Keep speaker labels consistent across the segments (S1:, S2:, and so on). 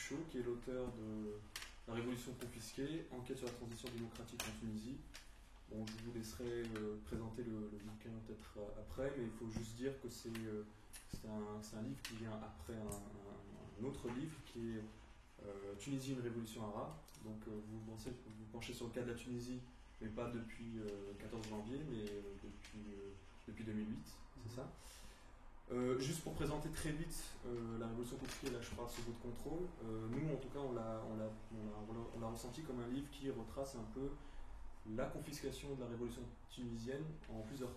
S1: Chaud, qui est l'auteur de La Révolution confisquée, enquête sur la transition démocratique en Tunisie. Bon, je vous laisserai présenter le bouquin peut-être après, mais il faut juste dire que c'est un livre qui vient après un autre livre qui est Tunisie, une révolution arabe. Donc vous penchez sur le cas de la Tunisie, mais pas depuis le 14 janvier, mais depuis 2008, c'est ça. Juste pour présenter très vite la révolution confisquée, là je parle sous votre contrôle. Nous, en tout cas, on l'a ressenti comme un livre qui retrace un peu la confiscation de la révolution tunisienne en plusieurs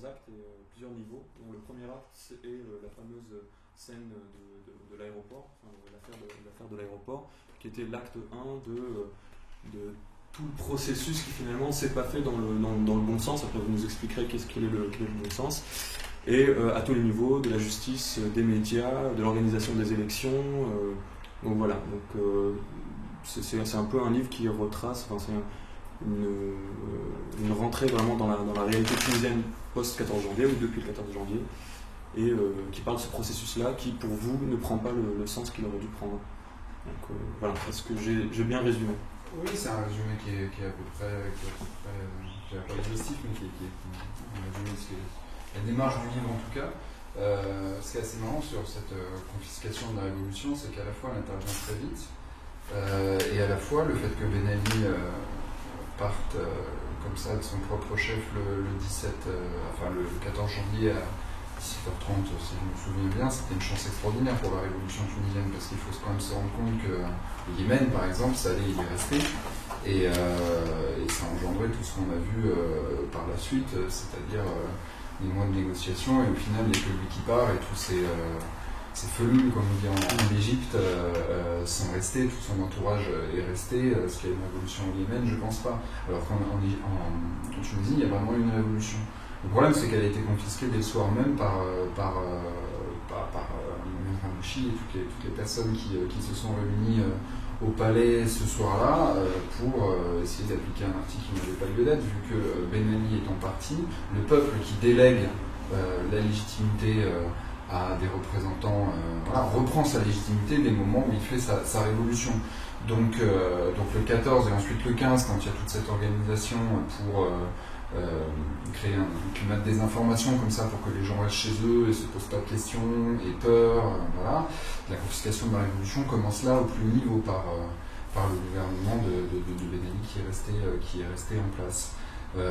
S1: actes et plusieurs niveaux. Donc, le premier acte est la fameuse scène de l'aéroport, enfin, l'affaire de l'aéroport, qui était l'acte 1 de tout le processus qui finalement s'est pas fait dans le bon sens. Après vous nous expliquerez quel est le bon sens. Et à tous les niveaux, de la justice, des médias, de l'organisation des élections. Donc voilà, c'est un peu un livre qui retrace, enfin, c'est une rentrée vraiment dans la réalité tunisienne post-14 janvier ou depuis le 14 janvier, et qui parle de ce processus-là qui, pour vous, ne prend pas le sens qu'il aurait dû prendre. Donc voilà, est-ce que j'ai bien résumé?
S2: Oui, c'est un résumé qui est à peu près, je dirais pas exhaustif, mais qui est un résumé de la démarche du livre en tout cas. Ce qui est assez marrant sur cette confiscation de la Révolution, c'est qu'à la fois elle intervient très vite, et à la fois le fait que Ben Ali parte comme ça de son propre chef le 14 janvier à 17h30, si je me souviens bien, c'était une chance extraordinaire pour la révolution tunisienne, parce qu'il faut quand même se rendre compte que le Yémen, par exemple, ça allait y rester, et ça a engendré tout ce qu'on a vu par la suite, c'est-à-dire des mois de négociations, et au final, il n'y a que lui qui part, et tous ces felules, comme on dit en Égypte, sont restés, tout son entourage est resté. Est-ce qu'il y a une révolution au Yémen? Je ne pense pas. Alors qu'en Tunisie, il y a vraiment une révolution. Le problème, c'est qu'elle a été confisquée dès le soir même par Hamouchi et toutes les personnes qui se sont réunies au palais ce soir-là pour essayer d'appliquer un article qui n'avait pas lieu d'être, vu que Ben Ali étant parti, le peuple qui délègue la légitimité à des représentants, reprend sa légitimité dès le moment où il fait sa révolution. Donc le 14 et ensuite le 15, quand il y a toute cette organisation pour créer un climat de désinformation comme ça pour que les gens restent chez eux et ne se posent pas de questions, aient peur, voilà. La confiscation de la révolution commence là au plus haut niveau par le gouvernement de Ben Ali qui est resté en place.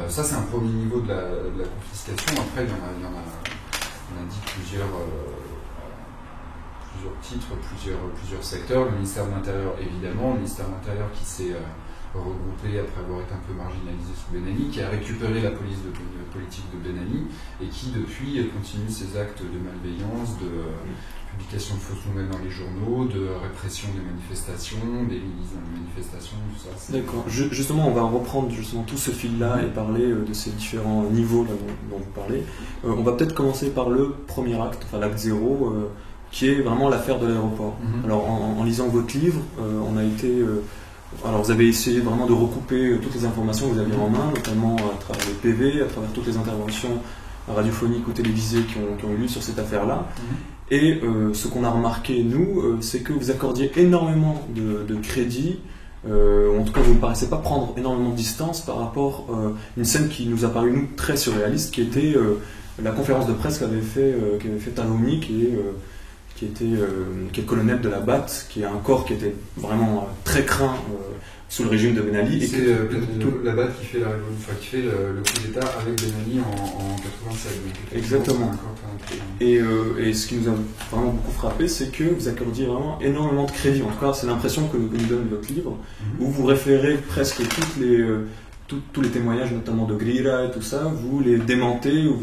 S2: Ça c'est un premier niveau de la confiscation. Après on a dit plusieurs titres, plusieurs secteurs. Le ministère de l'Intérieur évidemment, le ministère de l'Intérieur qui s'est regroupé après avoir été un peu marginalisé sous Ben Ali, qui a récupéré la politique de Ben Ali et qui depuis continue ses actes de malveillance, de publication de fausses nouvelles dans les journaux, de répression des manifestations, des milices dans les manifestations, tout ça.
S1: D'accord. Justement, on va reprendre tout ce fil-là et parler de ces différents niveaux là, dont vous parlez. On va peut-être commencer par le premier acte, enfin l'acte 0, qui est vraiment l'affaire de l'aéroport. Alors en lisant votre livre, on a été... alors vous avez essayé vraiment de recouper toutes les informations que vous aviez en main, notamment à travers les PV, à travers toutes les interventions radiophoniques ou télévisées qui ont eu lieu sur cette affaire-là. Et ce qu'on a remarqué, nous, c'est que vous accordiez énormément de crédit, en tout cas vous ne paraissez pas prendre énormément de distance par rapport à une scène qui nous a paru, nous, très surréaliste, qui était la conférence de presse qu'avait fait Tanoumi, qui est le colonel de la BAT, qui est un corps qui était vraiment très craint sous le régime de Ben Ali.
S2: C'est la BAT qui fait la révolution, qui fait le coup d'État avec Ben Ali en 87.
S1: Exactement. Et ce qui nous a vraiment beaucoup frappé, c'est que vous accordiez vraiment énormément de crédit. En tout cas, c'est l'impression que nous donne votre livre, où vous référez presque tous les témoignages, notamment de Grira et tout ça, vous les démentez ou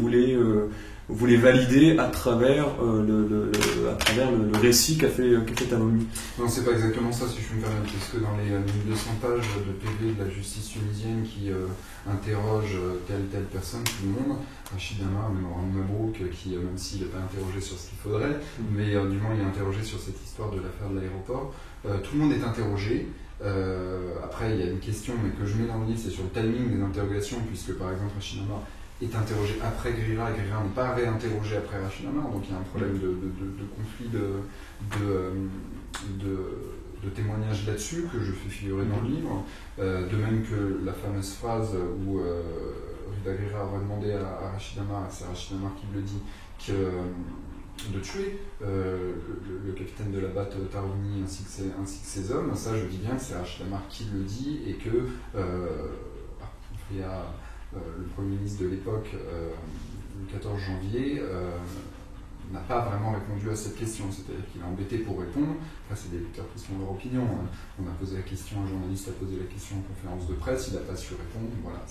S1: vous les validez à travers le récit qu'a fait Tanoumi.
S2: Non, c'est pas exactement ça, si je me permets, parce que dans les 1200 pages de PV de la justice tunisienne qui interroge telle personne, tout le monde, Rachid Amar, même Oran Mabrouk, qui, même s'il n'est pas interrogé sur ce qu'il faudrait, mais du moins il est interrogé sur cette histoire de l'affaire de l'aéroport, tout le monde est interrogé. Après, il y a une question, mais que je mets dans le livre, c'est sur le timing des interrogations, puisque par exemple Rachid Amar est interrogé après Grira, et Grira n'est pas réinterrogé après Rachid Amar, donc il y a un problème de conflit de témoignages là-dessus que je fais figurer dans le livre, de même que la fameuse phrase où Rida Guerra aurait demandé à Rachid Amar, et c'est Rachid Amar qui le dit, de tuer le capitaine de la BAT Tarouni ainsi que ses hommes. Ça, je dis bien que c'est Rachid Amar qui le dit, et que il y a le Premier ministre de l'époque, le 14 janvier, n'a pas vraiment répondu à cette question, c'est-à-dire qu'il est embêté pour répondre. Enfin, c'est des lecteurs qui se font leur opinion. On a posé la question, un journaliste a posé la question en conférence de presse, il n'a pas su répondre. Voilà,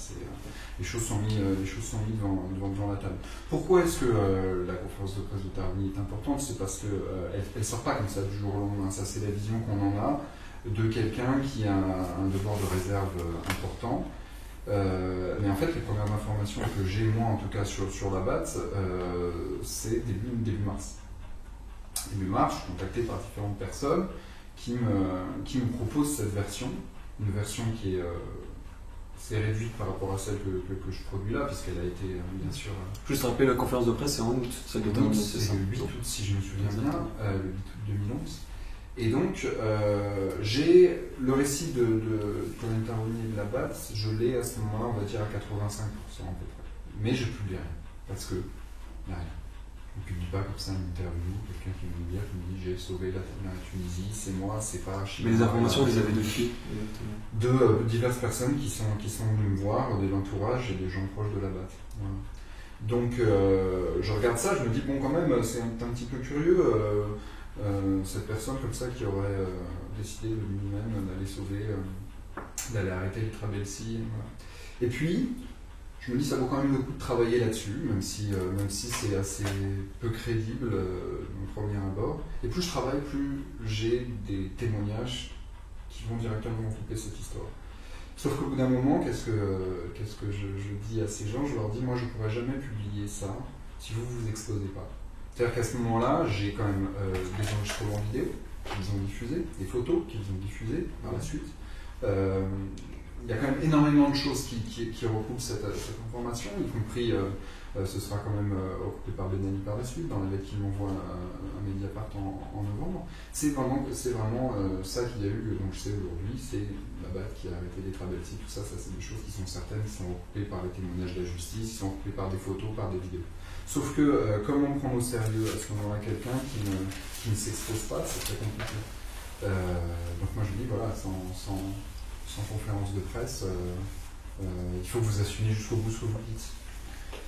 S2: les choses sont mises devant la table. Pourquoi est-ce que la conférence de presse de Tarouni est importante? C'est parce qu'elle ne sort pas comme ça du jour au lendemain. Ça, c'est la vision qu'on en a de quelqu'un qui a un devoir de réserve important. Mais en fait, les premières informations que j'ai, moi en tout cas, sur la BAT, c'est début mars. Début mars, je suis contacté par différentes personnes qui me proposent cette version, une version qui est assez réduite par rapport à celle que je produis là, puisqu'elle a été, bien sûr...
S1: Juste rappeler, la conférence de presse, c'est en août, celle de Tarouni, c'est ça.
S2: Le 8 août, si je me souviens bien, le 8 août 2011. Et donc, j'ai le récit de Colin Tarouni et de la BAT, je l'ai à ce moment-là, on va dire à 85% à peu près. Mais je ne publie rien, parce que il n'y a rien. On ne publie pas comme ça une interview, quelqu'un qui me dit j'ai sauvé la Tunisie, c'est moi, c'est pas archi.
S1: Mais les informations, vous les avez de qui?
S2: De diverses personnes qui sont venues me voir, de l'entourage et des gens proches de la BAT. Voilà. Donc, je regarde ça, je me dis, bon, quand même, c'est un petit peu curieux. Cette personne comme ça qui aurait décidé de lui-même d'aller sauver, d'aller arrêter les Trabelsi. Voilà. Et puis, je me dis ça vaut quand même le coup de travailler là-dessus, même si c'est assez peu crédible au premier abord. Et plus je travaille, plus j'ai des témoignages qui vont directement couper cette histoire. Sauf qu'au bout d'un moment, qu'est-ce que je dis à ces gens? Je leur dis, moi je ne pourrais jamais publier ça si vous ne vous exposez pas. C'est-à-dire qu'à ce moment-là, j'ai quand même des enregistrements vidéo qu'ils ont diffusés, des photos qu'ils ont diffusées par la suite. Il y a quand même énormément de choses qui recoupent cette information, y compris, ce sera quand même recoupé par Ben Ali par la suite, dans la lettre qu'il m'envoie à Mediapart en novembre. C'est vraiment ça qu'il y a eu, donc je sais aujourd'hui, c'est la BAT qui a arrêté les Trabelsi, tout ça c'est des choses qui sont certaines, qui sont recoupées par les témoignages de la justice, qui sont recoupées par des photos, par des vidéos. Sauf que, comme on prend au sérieux à ce moment-là quelqu'un qui ne s'expose pas, c'est très compliqué. Donc moi je dis, voilà, sans conférence de presse, il faut que vous assumiez jusqu'au bout ce que vous dites.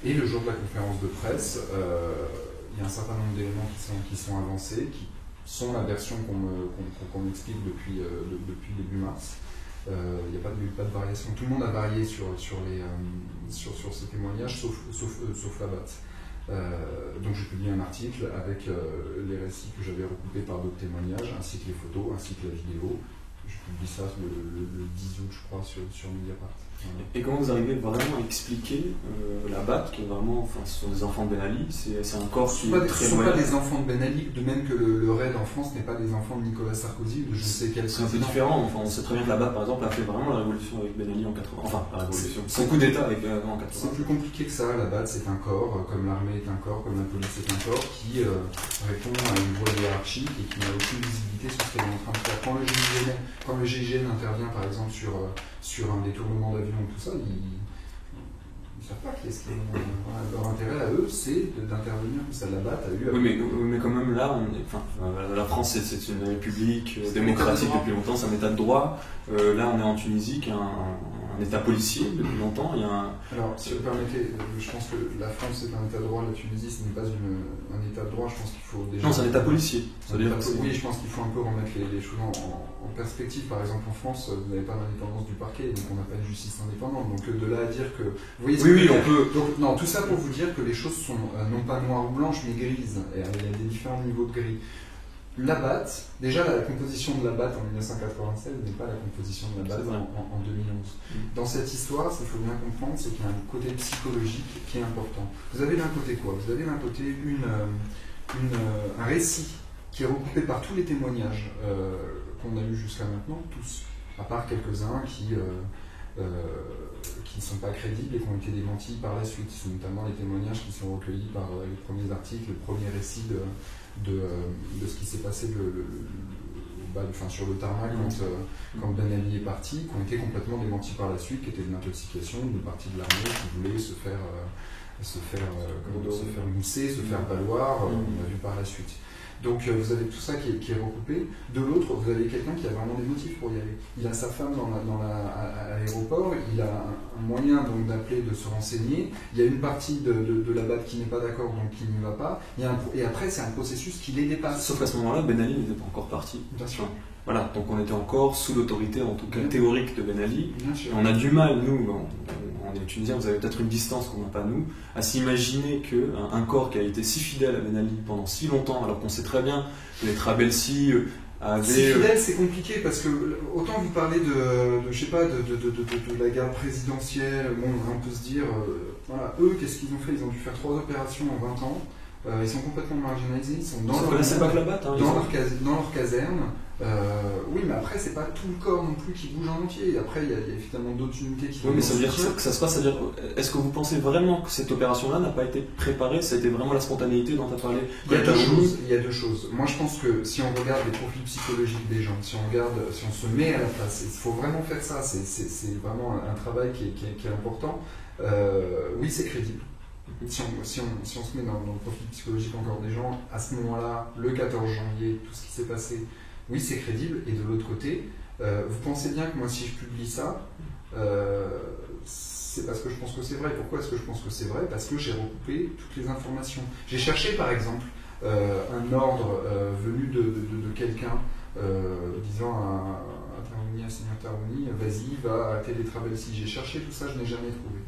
S2: Et le jour de la conférence de presse, il y a un certain nombre d'éléments qui sont avancés, qui sont la version qu'on m'explique depuis début mars. Il n'y a pas de variation. Tout le monde a varié sur ces témoignages, sauf la BAT. Donc j'ai publié un article avec les récits que j'avais recoupés par d'autres témoignages, ainsi que les photos, ainsi que la vidéo. Je publie ça le 10 août, je crois, sur Mediapart. Voilà.
S1: Et comment vous arrivez vraiment à expliquer la BAT, qui est vraiment, enfin, ce sont des enfants de Ben Ali, c'est un corps qui est très moyen.
S2: Ce ne sont pas des enfants de Ben Ali, de même que le RAID en France n'est pas des enfants de Nicolas Sarkozy, de je ne sais quel président.
S1: C'est différent, enfin, on sait très bien que la BAT, par exemple, a fait vraiment la révolution avec Ben Ali en 80. Enfin, la révolution. Son coup d'État avec en 80.
S2: C'est plus compliqué que ça. La BAT, c'est un corps, comme l'armée est un corps, comme la police est un corps, qui répond à une voie hiérarchique et qui n'a aucune visibilité sur ce qu'elle est en train de faire. Quand le GIGN intervient, par exemple, sur un détournement d'avion, tout ça, ils ne savent pas qu'est-ce qui est. Leur intérêt à eux, c'est d'intervenir comme ça. La BAT a eu.
S1: Oui, mais quand même là, la France, c'est une république démocratique depuis longtemps, c'est un état de droit. Là, on est en Tunisie, qui est un état policier depuis longtemps.
S2: Alors, si vous permettez, je pense que la France est un état de droit, la Tunisie, ce n'est pas un état de droit. Je pense qu'il faut déjà.
S1: Non, c'est un état policier.
S2: Oui, je pense qu'il faut un peu remettre les choses en perspective. Par exemple, en France, vous n'avez pas d'indépendance du parquet, donc on n'a pas une justice indépendante. Donc de là à dire que. Vous voyez,
S1: oui, on peut.
S2: Donc, non, tout ça pour vous dire que les choses sont non pas noires ou blanches, mais grises. Et il y a des différents niveaux de gris. La BAT, déjà la composition de la BAT en 1996 n'est pas la composition de la BAT en 2011. Dans cette histoire, ce qu'il faut bien comprendre, c'est qu'il y a un côté psychologique qui est important. Vous avez d'un côté quoi? Vous avez d'un côté un récit qui est recoupé par tous les témoignages qu'on a eu jusqu'à maintenant, tous, à part quelques-uns qui ne sont pas crédibles et qui ont été démentis par la suite. C'est notamment les témoignages qui sont recueillis par les premiers articles, le premier récit de ce qui s'est passé au sur le tarmac quand Ben Ali est parti, qui ont été complètement démentis par la suite, qui était de l'intoxication d'une partie de l'armée qui voulait se faire mousser, se faire valoir, on a vu par la suite. Donc vous avez tout ça qui est recoupé. De l'autre, vous avez quelqu'un qui a vraiment des motifs pour y aller. Il a sa femme à l'aéroport, il a un moyen donc d'appeler, de se renseigner. Il y a une partie de la BAT qui n'est pas d'accord, donc qui n'y va pas. Et après, c'est un processus qui les dépasse.
S1: Sauf qu'à ce moment-là, Ben Ali n'était pas encore parti.
S2: Bien sûr.
S1: Voilà, donc on était encore sous l'autorité, en tout cas théorique, de Ben Ali.
S2: Bien sûr.
S1: Et on a du mal, nous, on est tunisiens, vous avez peut-être une distance qu'on n'a pas nous, à s'imaginer qu'un corps qui a été si fidèle à Ben Ali pendant si longtemps, alors qu'on sait très bien que les Trabelsi avaient...
S2: Si fidèle, c'est compliqué, parce que autant vous parlez de la garde présidentielle, bon, on peut se dire, voilà, eux, qu'est-ce qu'ils ont fait? Ils ont dû faire 3 opérations en 20 ans, ils sont complètement marginalisés, ils sont dans leur caserne. Oui, mais après, c'est pas tout le corps non plus qui bouge en entier. Après, il y a évidemment d'autres unités qui...
S1: Oui, mais ça veut dire que ça se passe, c'est-à-dire, est-ce que vous pensez vraiment que cette opération-là n'a pas été préparée? Ça a été vraiment la spontanéité dont tu as parlé?
S2: Il y a deux choses. Moi, je pense que si on regarde les profils psychologiques des gens, si on se met à la place, il faut vraiment faire ça, c'est vraiment un travail qui est important. Oui, c'est crédible. Si on se met dans le profil psychologique encore des gens, à ce moment-là, le 14 janvier, tout ce qui s'est passé, oui, c'est crédible. Et de l'autre côté, vous pensez bien que moi, si je publie ça, c'est parce que je pense que c'est vrai. Pourquoi est-ce que je pense que c'est vrai? Parce que j'ai recoupé toutes les informations. J'ai cherché, par exemple, un ordre venu de quelqu'un disant à Tarouni, à Seigneur Tarouni, vas-y, va à Télé Trabelsi. J'ai cherché tout ça, je n'ai jamais trouvé.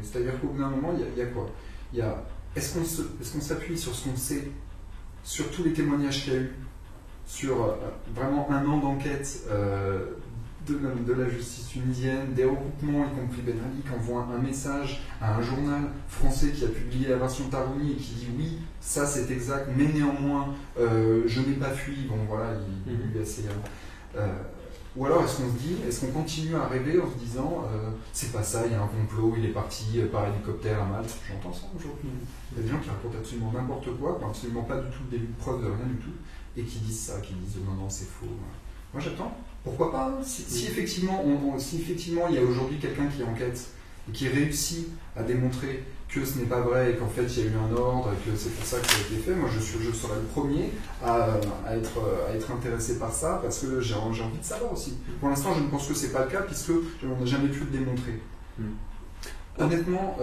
S2: C'est-à-dire qu'au bout d'un moment, il y a quoi? Est-ce qu'on s'appuie sur ce qu'on sait, sur tous les témoignages qu'il y a eu, sur vraiment un an d'enquête de la justice tunisienne, des regroupements, y compris Ben Ali, qui envoie un message à un journal français qui a publié la version Tarouni et qui dit oui, ça c'est exact, mais néanmoins, je n'ai pas fui. Bon voilà, il est assez... Ou alors est-ce qu'on continue à rêver en se disant c'est pas ça, il y a un complot, il est parti par hélicoptère à Malte. J'entends ça aujourd'hui. Il y a des gens qui racontent absolument n'importe quoi, qui n'ont absolument pas du tout des preuves de rien du tout, et qui disent ça, qui disent non, c'est faux. Moi j'attends. Pourquoi pas hein. Si effectivement il y a aujourd'hui quelqu'un qui enquête et qui réussit à démontrer que ce n'est pas vrai et qu'en fait il y a eu un ordre et que c'est pour ça que ça a été fait, moi je serai le premier à être intéressé par ça parce que j'ai envie de savoir aussi. Pour l'instant je ne pense que c'est pas le cas puisque on n'a jamais pu le démontrer. Honnêtement,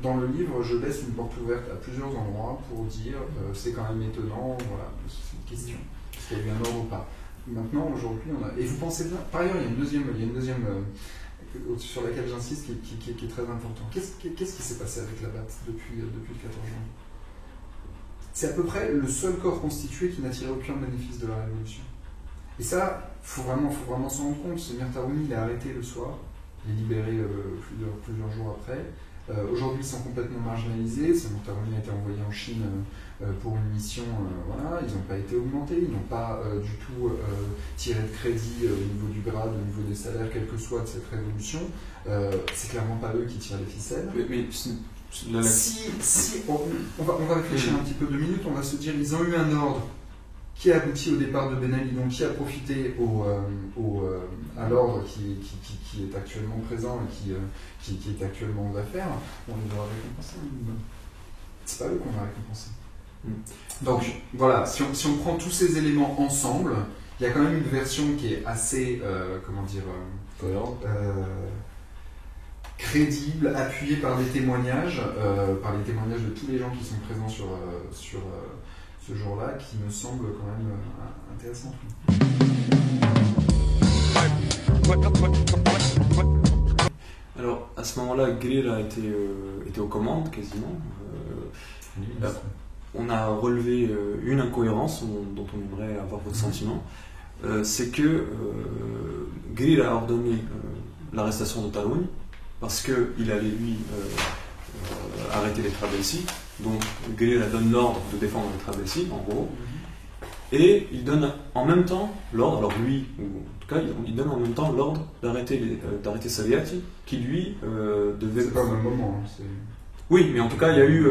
S2: dans le livre je laisse une porte ouverte à plusieurs endroits pour dire c'est quand même étonnant, voilà, c'est une question, est-ce qu'il y a eu un ordre ou pas. Maintenant aujourd'hui on a... Et vous pensez bien, par ailleurs il y a une deuxième sur laquelle j'insiste, qui est très important. Qu'est-ce qui s'est passé avec la BAT depuis le 14 janvier? C'est à peu près le seul corps constitué qui n'a tiré aucun bénéfice de la révolution. Et ça, il faut vraiment s'en rendre compte. Semir Tarouni, il est arrêté le soir, il est libéré plusieurs jours après. Aujourd'hui, ils sont complètement marginalisés. Semir Tarouni a été envoyé en Chine pour une mission, voilà, ils n'ont pas été augmentés, ils n'ont pas du tout tiré de crédit au niveau du grade, au niveau des salaires, quel que soit de cette révolution. C'est clairement pas eux qui tirent les ficelles. Si on va réfléchir un petit peu 2 minutes, on va se dire ils ont eu un ordre qui a abouti au départ de Ben Ali, donc qui a profité à l'ordre qui est actuellement présent et qui est actuellement aux affaires. On les aura récompensés. C'est pas eux qu'on va récompenser. Donc voilà, si on prend tous ces éléments ensemble, il y a quand même une version qui est assez, crédible, appuyée par des témoignages, de tous les gens qui sont présents sur ce jour-là, qui me semble quand même intéressante.
S1: Alors à ce moment-là, Guerrilla était aux commandes quasiment. On a relevé une incohérence dont on aimerait avoir votre sentiment. C'est que Guerrilla a ordonné l'arrestation de Tarouni parce qu'il allait lui arrêter les Trabelsi. Donc Guerrilla donne l'ordre de défendre les Trabelsi, en gros. Et il donne en même temps l'ordre, alors lui, ou en tout cas, il donne en même temps l'ordre d'arrêter Saviati, qui lui devait...
S2: C'est pas au même moment.
S1: Oui, mais en tout cas, il y a eu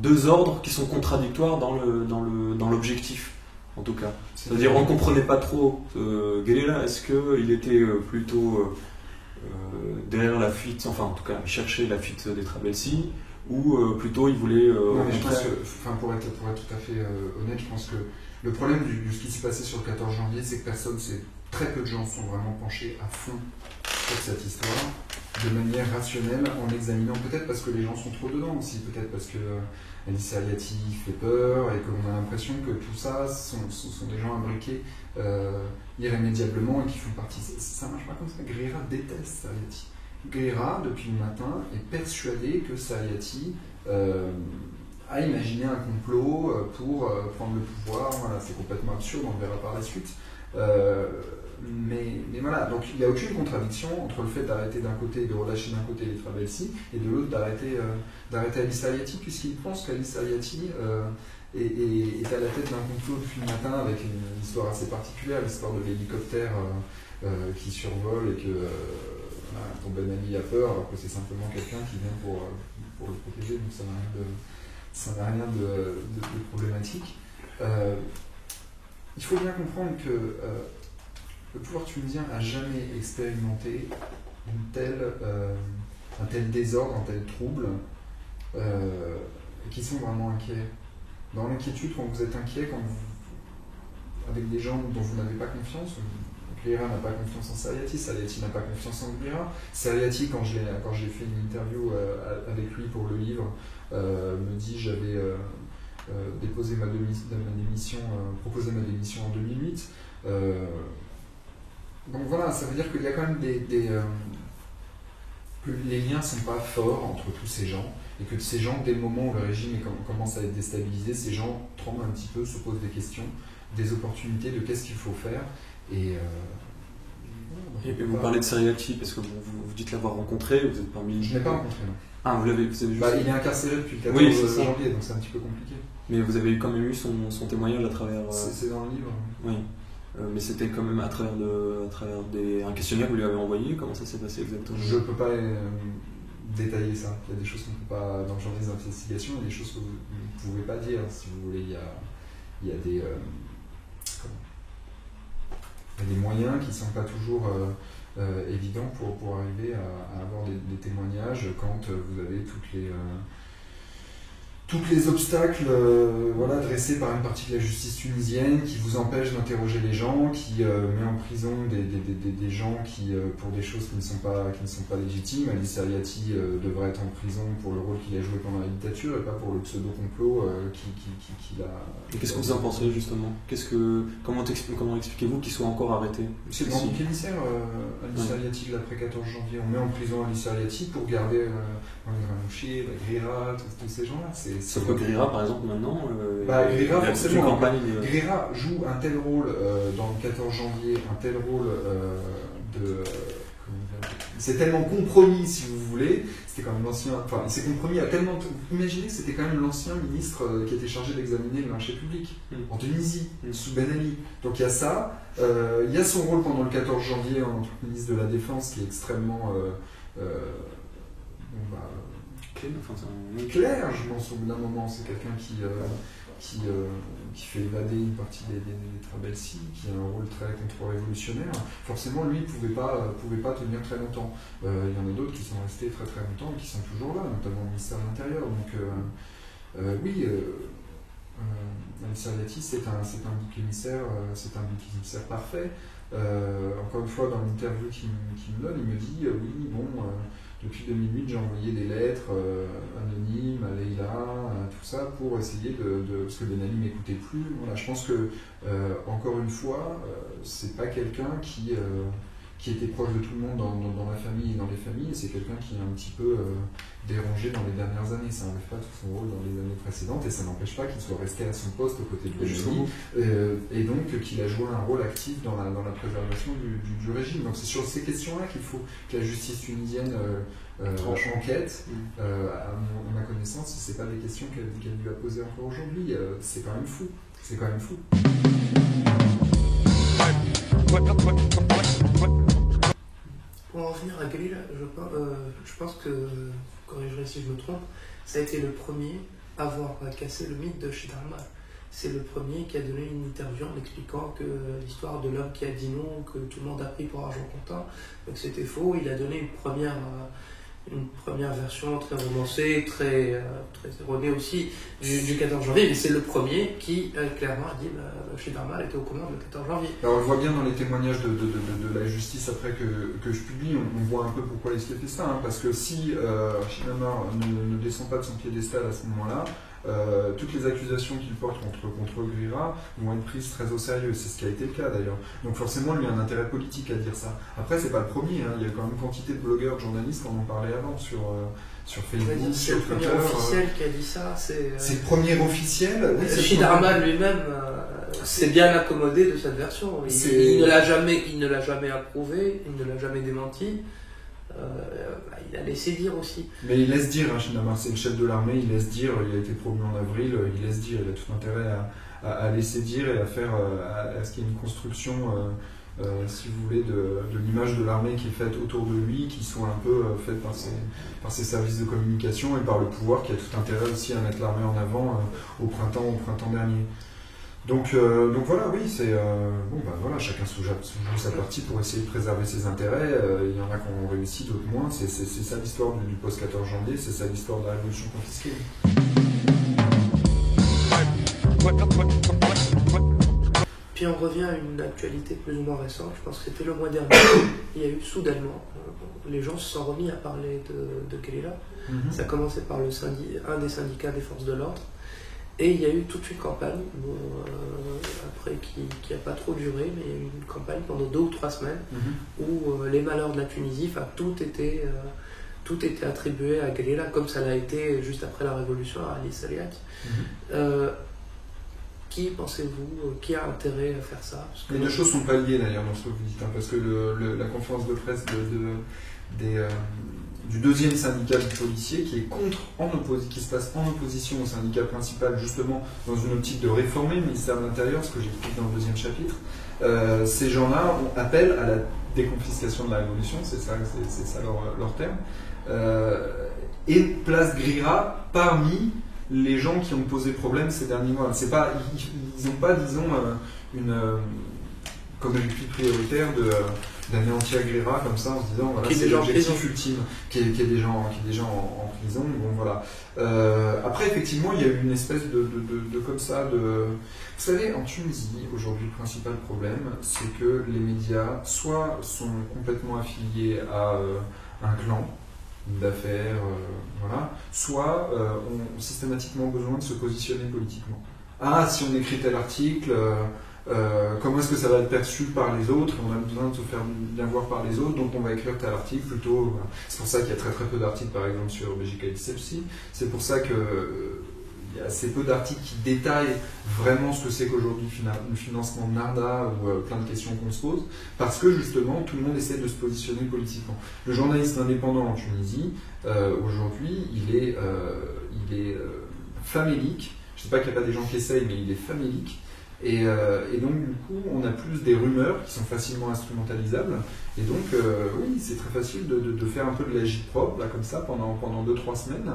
S1: 2 ordres qui sont contradictoires dans l'objectif. en tout cas. C'est-à-dire, on ne comprenait pas trop Guerrera. Est-ce qu'il était plutôt derrière la fuite, enfin en tout cas, il cherchait la fuite des Trabelsi, ou plutôt il voulait.
S2: Non, mais je pense que, pour être tout à fait honnête, je pense que le problème de ce qui s'est passé sur le 14 janvier, c'est que très peu de gens sont vraiment penchés à fond sur cette histoire, de manière rationnelle, en examinant, peut-être parce que les gens sont trop dedans aussi, peut-être parce que Alice Aliati fait peur et qu'on a l'impression que tout ça sont des gens imbriqués irrémédiablement et qui font partie. Ça marche pas comme ça. Guerrera déteste Aliati. Guerrera, depuis le matin, est persuadé que Aliati a imaginé un complot pour prendre le pouvoir. Voilà, c'est complètement absurde, on le verra par la suite. Mais voilà, donc il n'y a aucune contradiction entre le fait d'arrêter d'un côté, de relâcher d'un côté les Trabelsi, et de l'autre d'arrêter Alice Aliati, puisqu'il pense qu'Alice Aliati est à la tête d'un complot depuis le matin, avec une histoire assez particulière, l'histoire de l'hélicoptère qui survole et que ton Ben Ali a peur, alors que c'est simplement quelqu'un qui vient pour le protéger, donc ça n'a rien de problématique. Il faut bien comprendre que le pouvoir tunisien n'a jamais expérimenté un tel désordre, un tel trouble, qui sont vraiment inquiets. Dans l'inquiétude, quand vous êtes inquiet, avec des gens dont vous n'avez pas confiance, Guerrera n'a pas confiance en Sariati, Sariati n'a pas confiance en Guerrera. Sariati, quand j'ai fait une interview avec lui pour le livre, me dit j'avais proposé ma démission en 2008. Donc voilà, ça veut dire qu'il y a quand même que les liens ne sont pas forts entre tous ces gens, et que ces gens, dès le moment où le régime commence à être déstabilisé, ces gens tremblent un petit peu, se posent des questions, des opportunités de qu'est-ce qu'il faut faire. Et
S1: vous parlez de Sariati parce que vous dites l'avoir rencontré, vous êtes parmi.
S2: Je ne l'ai pas rencontré, non.
S1: Ah, vous avez juste.
S2: Il est incarcéré depuis le 14 janvier, donc c'est un petit peu compliqué.
S1: Mais vous avez quand même eu son témoignage à travers.
S2: C'est dans le livre.
S1: Oui. Mais c'était quand même à travers un questionnaire que vous lui avez envoyé. Comment ça s'est passé exactement?
S2: Je ne peux pas détailler ça. Il y a des choses qu'on ne peut pas, dans le genre des investigations, il y a des choses que vous ne pouvez pas dire. Si vous voulez, il y a des moyens qui ne sont pas toujours évidents pour arriver à avoir des témoignages quand vous avez tous les obstacles dressés par une partie de la justice tunisienne qui vous empêche d'interroger les gens, qui met en prison des gens qui, pour des choses qui ne sont pas légitimes. Alice Aliati devrait être en prison pour le rôle qu'il a joué pendant la dictature et pas pour le pseudo-complot qu'il a...
S1: Et qu'est-ce que vous en pensez justement? Comment expliquez-vous qu'il soit encore arrêté?
S2: C'est dans le émissaire, Alice Aliati de l'après 14 janvier. On met en prison Alice Aliati pour garder Granouchi, Guerrera, tous ces gens-là.
S1: Sauf que Guerrera, par exemple, maintenant,
S2: Guerrera, forcément,
S1: campagne.
S2: Guerrera joue un tel rôle dans le 14 janvier, un tel rôle c'est tellement compromis, si vous voulez. C'était quand même l'ancien. Enfin, il s'est compromis à tellement. Imaginez que c'était quand même l'ancien ministre qui était chargé d'examiner le marché public en Tunisie, sous Ben Ali. Donc il y a ça. Il y a son rôle pendant le 14 janvier en tant que ministre de la Défense qui est extrêmement. Clair, je pense, au bout d'un moment, c'est quelqu'un qui fait évader une partie des Trabelsi, qui a un rôle très contre-révolutionnaire. Forcément, lui, ne pouvait pas tenir très longtemps. Il y en a d'autres qui sont restés très très longtemps et qui sont toujours là, notamment au ministère de l'Intérieur. Donc, oui, Alice Aliati, c'est un bouc émissaire parfait. Encore une fois, dans l'interview qu'il me donne, il me dit oui, bon. Depuis 2008, j'ai envoyé des lettres anonymes à Leïla, tout ça, pour essayer parce que Ben Ali m'écoutait plus. Voilà, je pense que, encore une fois, c'est pas quelqu'un qui était proche de tout le monde dans la famille et dans les familles, et c'est quelqu'un qui est un petit peu dérangé dans les dernières années. Ça n'enlève pas tout son rôle dans les années précédentes, et ça n'empêche pas qu'il soit resté à son poste aux côtés de Ben Ali, et donc qu'il a joué un rôle actif dans la préservation du régime. Donc c'est sur ces questions-là qu'il faut que la justice tunisienne enquête. À ma connaissance, c'est pas des questions qu'elle lui a posées encore aujourd'hui. C'est quand même fou. C'est quand même fou.
S3: Pour en revenir à Guerrera, je pense que, corrigerez si je me trompe, ça a été le premier à avoir cassé le mythe de Cheikh Amar. c'est le premier qui a donné une interview en expliquant que l'histoire de l'homme qui a dit non, que tout le monde a pris pour argent comptant, donc c'était faux. Il a donné une première version très romancée, très erronée aussi du 14 janvier, mais c'est le premier qui clairement a dit Schneiderman était au commande le 14 janvier.
S2: Alors on le voit bien dans les témoignages de la justice après que je publie, on voit un peu pourquoi il s'est fait ça, hein, parce que si Schneiderman ne descend pas de son piédestal à ce moment-là, toutes les accusations qu'il porte contre Grira vont être prises très au sérieux, c'est ce qui a été le cas d'ailleurs. Donc forcément lui a un intérêt politique à dire ça. Après c'est pas le premier, hein. Il y a quand même quantité de blogueurs, de journalistes qui en ont parlé avant sur Facebook,
S3: sur Twitter. C'est le premier officiel qui a dit ça.
S2: C'est le premier officiel. Oui,
S3: Schneiderman lui-même s'est bien accommodé de cette version. Il ne l'a jamais approuvé, il ne l'a jamais démenti. Il a laissé dire aussi.
S2: Mais il laisse dire, hein, Schneiderman, c'est le chef de l'armée, il laisse dire, il a été promu en avril, il laisse dire, il a tout intérêt à laisser dire et à faire à ce qu'il y ait une construction, si vous voulez, de l'image de l'armée qui est faite autour de lui, qui soit un peu faite par ses services de communication et par le pouvoir qui a tout intérêt aussi à mettre l'armée en avant au printemps dernier. Donc voilà, oui, c'est voilà, chacun joue sa partie pour essayer de préserver ses intérêts. Il y en a qui ont réussi, d'autres moins. C'est ça l'histoire du post-14 janvier, c'est ça l'histoire de la révolution confisquée.
S3: Puis on revient à une actualité plus ou moins récente. Je pense que c'était le mois dernier. Il y a eu soudainement, les gens se sont remis à parler de Grira. Ça a commencé par un des syndicats des forces de l'ordre. Et il y a eu toute une campagne, après qui n'a pas trop duré, mais il y a eu une campagne pendant 2 ou 3 semaines où les malheurs de la Tunisie, tout était attribué à Grira, comme ça l'a été juste après la révolution à Ali Sariat. Qui pensez-vous, qui a intérêt à faire ça?
S2: Les deux choses ne sont pas liées d'ailleurs dans ce que vous dites, hein, parce que la conférence de presse du deuxième syndicat de policiers qui est qui se passe en opposition au syndicat principal, justement dans une optique de réformer le ministère de l'Intérieur, ce que j'explique dans le 2e chapitre. Ces gens-là appellent à la déconfiscation de la révolution, c'est ça leur terme, et place Grira parmi les gens qui ont posé problème ces derniers mois. Ils n'ont pas, disons, comme objectif prioritaire d'anéantir Grira comme ça en se disant voilà, c'est l'objectif ultime, qu'il y ait des gens en prison. Bon, voilà. Après, effectivement, il y a eu une espèce de comme ça de. Vous savez, en Tunisie, aujourd'hui, le principal problème, c'est que les médias soit sont complètement affiliés à un clan d'affaires, voilà, soit ont systématiquement besoin de se positionner politiquement. Ah, si on écrit tel article, comment est-ce que ça va être perçu par les autres? On a besoin de se faire bien voir par les autres, donc on va écrire tel article plutôt. Voilà. C'est pour ça qu'il y a très très peu d'articles, par exemple, sur BGK Sepsi. C'est pour ça que il y a assez peu d'articles qui détaillent vraiment ce que c'est qu'aujourd'hui le financement de Narda ou plein de questions qu'on se pose, parce que justement tout le monde essaie de se positionner politiquement. Le journalisme indépendant en Tunisie, aujourd'hui, il est famélique. Je ne sais pas qu'il n'y a pas des gens qui essayent, mais il est famélique. Et donc du coup, on a plus des rumeurs qui sont facilement instrumentalisables. Et donc, oui, c'est très facile de faire un peu de l'agit-prop, là, comme ça, pendant 2-3 semaines,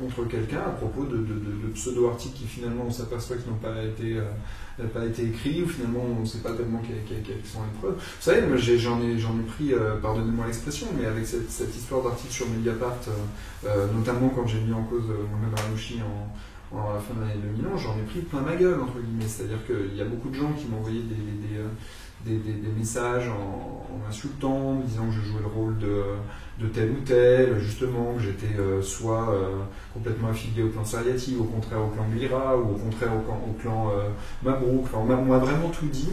S2: contre quelqu'un à propos de pseudo-articles qui finalement on s'aperçoit qu'ils n'ont pas été écrits, ou finalement on ne sait pas tellement quelles sont les preuves. Vous savez, moi j'en ai pris, pardonnez-moi l'expression, mais avec cette histoire d'article sur Mediapart, notamment quand j'ai mis en cause Mohamed Arnouchi à la fin de l'année 2011, j'en ai pris plein ma gueule, entre guillemets. C'est-à-dire qu'il y a beaucoup de gens qui m'ont envoyé des messages en m'insultant, me disant que je jouais le rôle de tel ou tel, justement, que j'étais soit complètement affilié au clan Sariati, au contraire au clan Grira, ou au contraire au clan Mabrouk. Enfin, on m'a vraiment tout dit.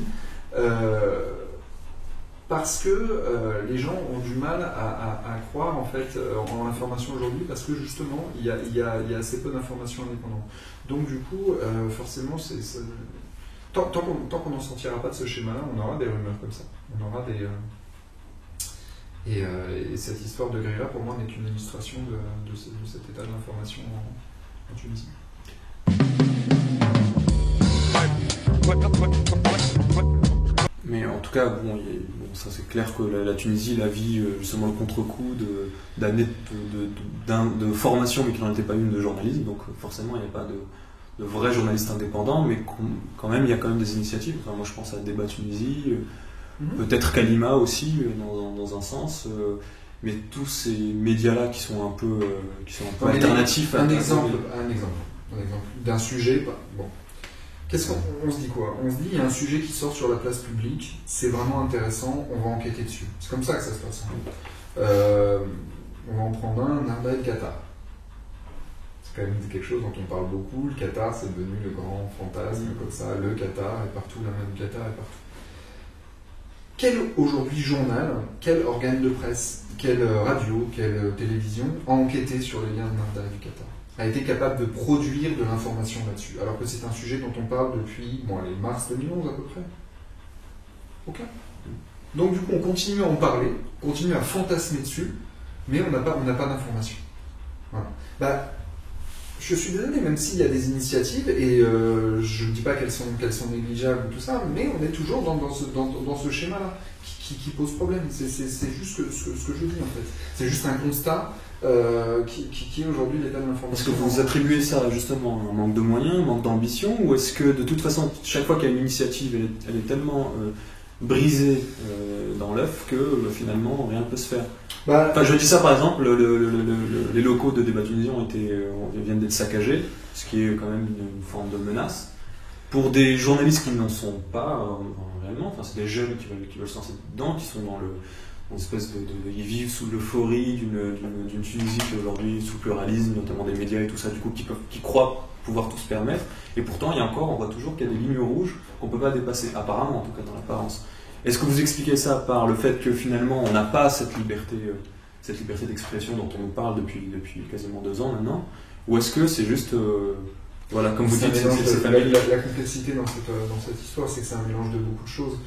S2: Parce que les gens ont du mal à croire en fait en l'information aujourd'hui, parce que justement il y a assez peu d'informations indépendantes. Donc du coup, forcément, tant qu'on n'en sortira pas de ce schéma-là, on aura des rumeurs comme ça. On aura des et cette histoire de Grira, pour moi, n'est qu'une illustration de cet état de l'information en Tunisie.
S1: Mais en tout cas, ça c'est clair que la Tunisie la vit justement le contre-coup d'années de formation, mais qui n'en était pas une de journalisme, donc forcément il n'y a pas vrais journalistes indépendants, mais quand même, il y a quand même des initiatives. Enfin, moi, je pense à Débat Tunisie, peut-être Kalima aussi, dans un sens. Mais tous ces médias-là qui sont un peu alternatifs.
S2: Un exemple d'un sujet. Bon. Qu'est-ce qu'on se dit quoi? On se dit, il y a un sujet qui sort sur la place publique, c'est vraiment intéressant, on va enquêter dessus. C'est comme ça que ça se passe. On va en prendre un, Narda et le Qatar. C'est quand même quelque chose dont on parle beaucoup. Le Qatar, c'est devenu le grand fantasme, comme ça. Le Qatar est partout, la main du Qatar est partout. Quel aujourd'hui journal, quel organe de presse, quelle radio, quelle télévision a enquêté sur les liens de Narda et du Qatar, a été capable de produire de l'information là-dessus, alors que c'est un sujet dont on parle depuis les mars 2011 à peu près? Aucun. Donc du coup, on continue à en parler, on continue à fantasmer dessus, mais on n'a pas d'information. Voilà. Je suis désolé, même s'il y a des initiatives, et je ne dis pas qu'elles sont négligeables ou tout ça, mais on est toujours dans ce schéma-là qui pose problème. C'est juste ce que je dis en fait. C'est juste un constat qui est aujourd'hui l'état de l'information.
S1: Est-ce que vous attribuez ça justement à un manque de moyens, un manque d'ambition, ou est-ce que de toute façon, chaque fois qu'il y a une initiative, elle est tellement brisée dans l'œuf que finalement rien ne peut se faire? Enfin, je dis ça par exemple, les locaux de Débat Tunisie viennent d'être saccagés, ce qui est quand même une forme de menace. Pour des journalistes qui n'en sont pas réellement, enfin, c'est des jeunes qui veulent se lancer dedans, qui sont dans une espèce ils vivent sous l'euphorie d'une Tunisie qui est aujourd'hui sous pluralisme, notamment des médias et tout ça, du coup, qui croient pouvoir tout se permettre. Et pourtant, on voit toujours qu'il y a des lignes rouges qu'on ne peut pas dépasser, apparemment, en tout cas dans l'apparence. Est-ce que vous expliquez ça par le fait que finalement on n'a pas cette liberté d'expression dont on nous parle depuis quasiment 2 ans maintenant, ou est-ce que c'est juste, comme vous dites, c'est familier?
S2: La complexité dans cette histoire, c'est que c'est un mélange de beaucoup de choses.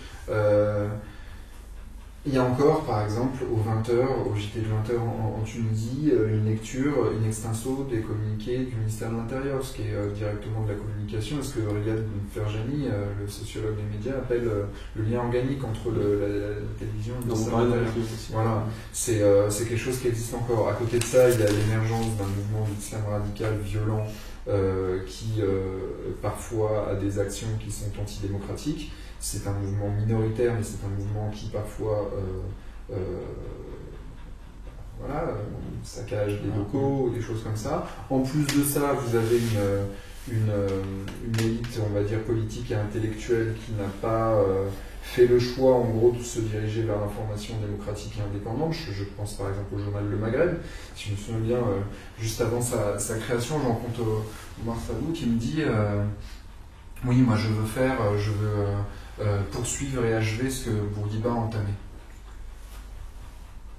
S2: Il y a encore, par exemple, au 20h, au JT de 20h en Tunisie, une lecture in extenso des communiqués du ministère de l'Intérieur, ce qui est directement de la communication, et ce que Riyad Ferjani, le sociologue des médias, appelle le lien organique entre la télévision et le ministère de l'Intérieur. Voilà, c'est quelque chose qui existe encore. À côté de ça, il y a l'émergence d'un mouvement d'islam radical violent qui parfois a des actions qui sont antidémocratiques. C'est un mouvement minoritaire, mais c'est un mouvement qui parfois saccage des locaux, des choses comme ça. En plus de ça, vous avez une élite, on va dire, politique et intellectuelle qui n'a pas fait le choix, en gros, de se diriger vers l'information démocratique et indépendante. Je pense par exemple au journal Le Maghreb. Si je me souviens bien, juste avant sa création, je rencontre Omar Salou qui me dit oui, moi je veux poursuivre et achever ce que Bourguiba a entamé.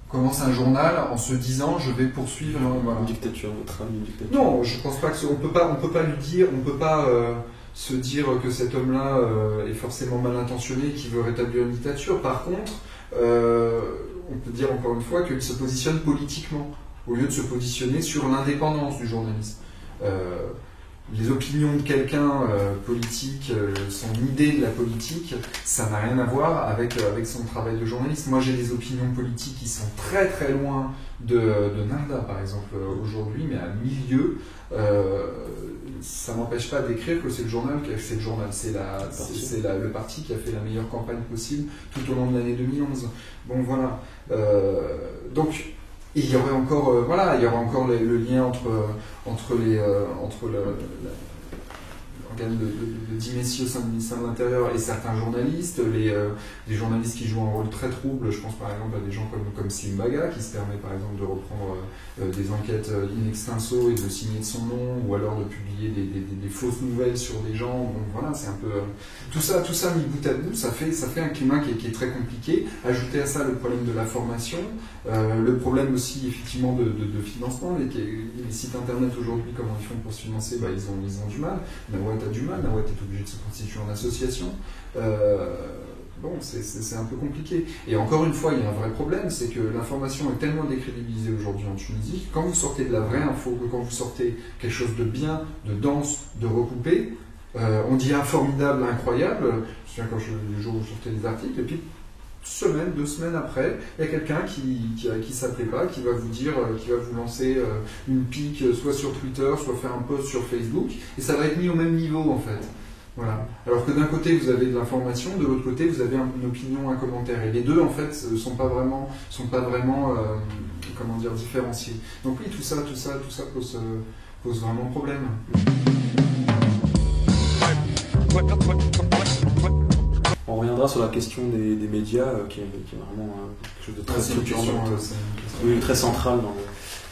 S2: On commence un journal en se disant je vais poursuivre
S1: une dictature, votre ami, une dictature.
S2: Non, je pense pas que on peut pas lui dire, on peut pas se dire que cet homme-là est forcément mal intentionné et qui veut rétablir une dictature. Par contre, on peut dire encore une fois qu'il se positionne politiquement au lieu de se positionner sur l'indépendance du journalisme. Les opinions de quelqu'un politique, son idée de la politique, ça n'a rien à voir avec son travail de journaliste. Moi, j'ai des opinions politiques qui sont très très loin de Narda, par exemple, aujourd'hui, mais à milieu. Ça m'empêche pas d'écrire que c'est le journal, c'est le parti qui a fait la meilleure campagne possible tout au long de l'année 2011. Bon, voilà. Donc, il y aurait encore, le lien entre l'organe de Dimessi au sein du ministère de l'Intérieur et certains journalistes, les journalistes qui jouent un rôle très trouble. Je pense par exemple à des gens comme Simbaga qui se permet par exemple de reprendre des enquêtes in extenso et de signer de son nom, ou alors de publier des fausses nouvelles sur des gens. Bon, voilà, c'est un peu tout ça mis bout à bout, ça fait un climat qui est très compliqué. Ajouter à ça le problème de la formation, le problème aussi effectivement de financement. Les sites internet aujourd'hui, comment ils font pour se financer, ils ont du mal. Nawat a du mal, Nawat est obligé de se constituer en association. Bon, c'est un peu compliqué. Et encore une fois, il y a un vrai problème, c'est que l'information est tellement décrédibilisée aujourd'hui en Tunisie, quand vous sortez de la vraie info, quand vous sortez quelque chose de bien, de dense, de recoupé, on dit formidable, incroyable. Je me souviens quand le jour où je sortais des articles, et puis semaine, 2 semaines après, il y a quelqu'un qui s'appelait pas, qui va vous dire, qui va vous lancer une pique, soit sur Twitter, soit faire un post sur Facebook, et ça va être mis au même niveau en fait. Voilà. Alors que d'un côté vous avez de l'information, de l'autre côté vous avez une opinion, un commentaire, et les deux en fait sont pas vraiment comment dire, différenciés. Donc oui, tout ça pose vraiment problème.
S1: On reviendra sur la question des médias, qui est vraiment quelque chose de très structurant, très central.